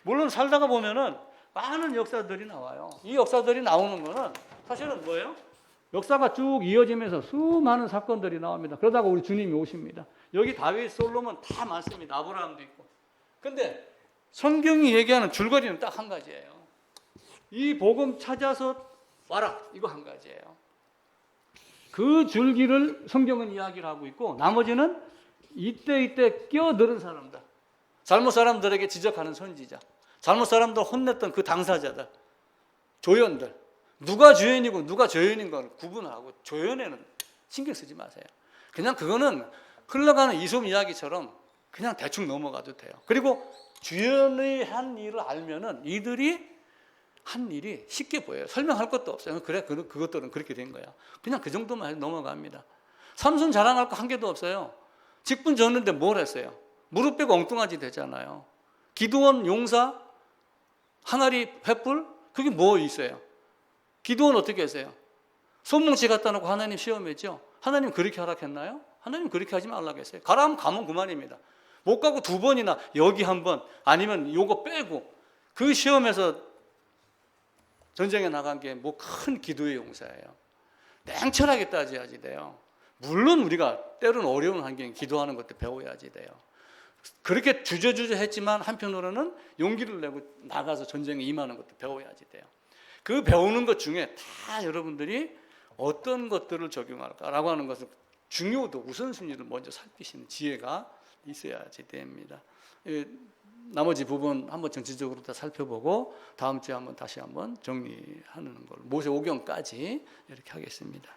물론 살다가 보면은 많은 역사들이 나와요. 이 역사들이 나오는 거는 사실은 뭐예요? 역사가 쭉 이어지면서 수많은 사건들이 나옵니다. 그러다가 우리 주님이 오십니다. 여기 다윗, 솔로몬 다 많습니다. 아브라함도 있고. 근데 성경이 얘기하는 줄거리는 딱 한 가지예요. 이 복음 찾아서 와라, 이거 한 가지예요. 그 줄기를 성경은 이야기를 하고 있고, 나머지는 이때 끼어들은 사람들, 잘못 사람들에게 지적하는 선지자, 잘못 사람들 혼냈던 그 당사자들, 조연들, 누가 주연이고 누가 조연인 걸 구분하고, 조연에는 신경 쓰지 마세요. 그냥 그거는 흘러가는 이솜 이야기처럼 그냥 대충 넘어가도 돼요. 그리고 주연의 한 일을 알면은 이들이 한 일이 쉽게 보여요. 설명할 것도 없어요. 그래, 그것들은 그렇게 된 거야. 그냥 그 정도만 해도 넘어갑니다. 삼손 자랑할 거 한 개도 없어요. 직분 졌는데 뭘 했어요? 무릎 빼고 엉뚱하지 되잖아요. 기드온 용사, 항아리 횃불, 그게 뭐 있어요? 기드온 어떻게 했어요? 손뭉치 갖다 놓고 하나님 시험했죠. 하나님 그렇게 허락했나요? 하나님 그렇게 하지 말라고 했어요. 가라면 가면 그만입니다. 못 가고 두 번이나 여기 한 번, 아니면 요거 빼고, 그 시험에서 전쟁에 나간 게 뭐 큰 기도의 용사예요. 냉철하게 따져야지 돼요. 물론 우리가 때로는 어려운 환경에 기도하는 것도 배워야지 돼요. 그렇게 주저주저 했지만 한편으로는 용기를 내고 나가서 전쟁에 임하는 것도 배워야지 돼요. 그 배우는 것 중에 다 여러분들이 어떤 것들을 적용할까라고 하는 것은 중요도 우선순위를 먼저 살피시는 지혜가 있어야지 됩니다. 나머지 부분 한번 전체적으로 다 살펴보고 다음 주에 다시 한번 정리하는 걸, 모세 오경까지 이렇게 하겠습니다.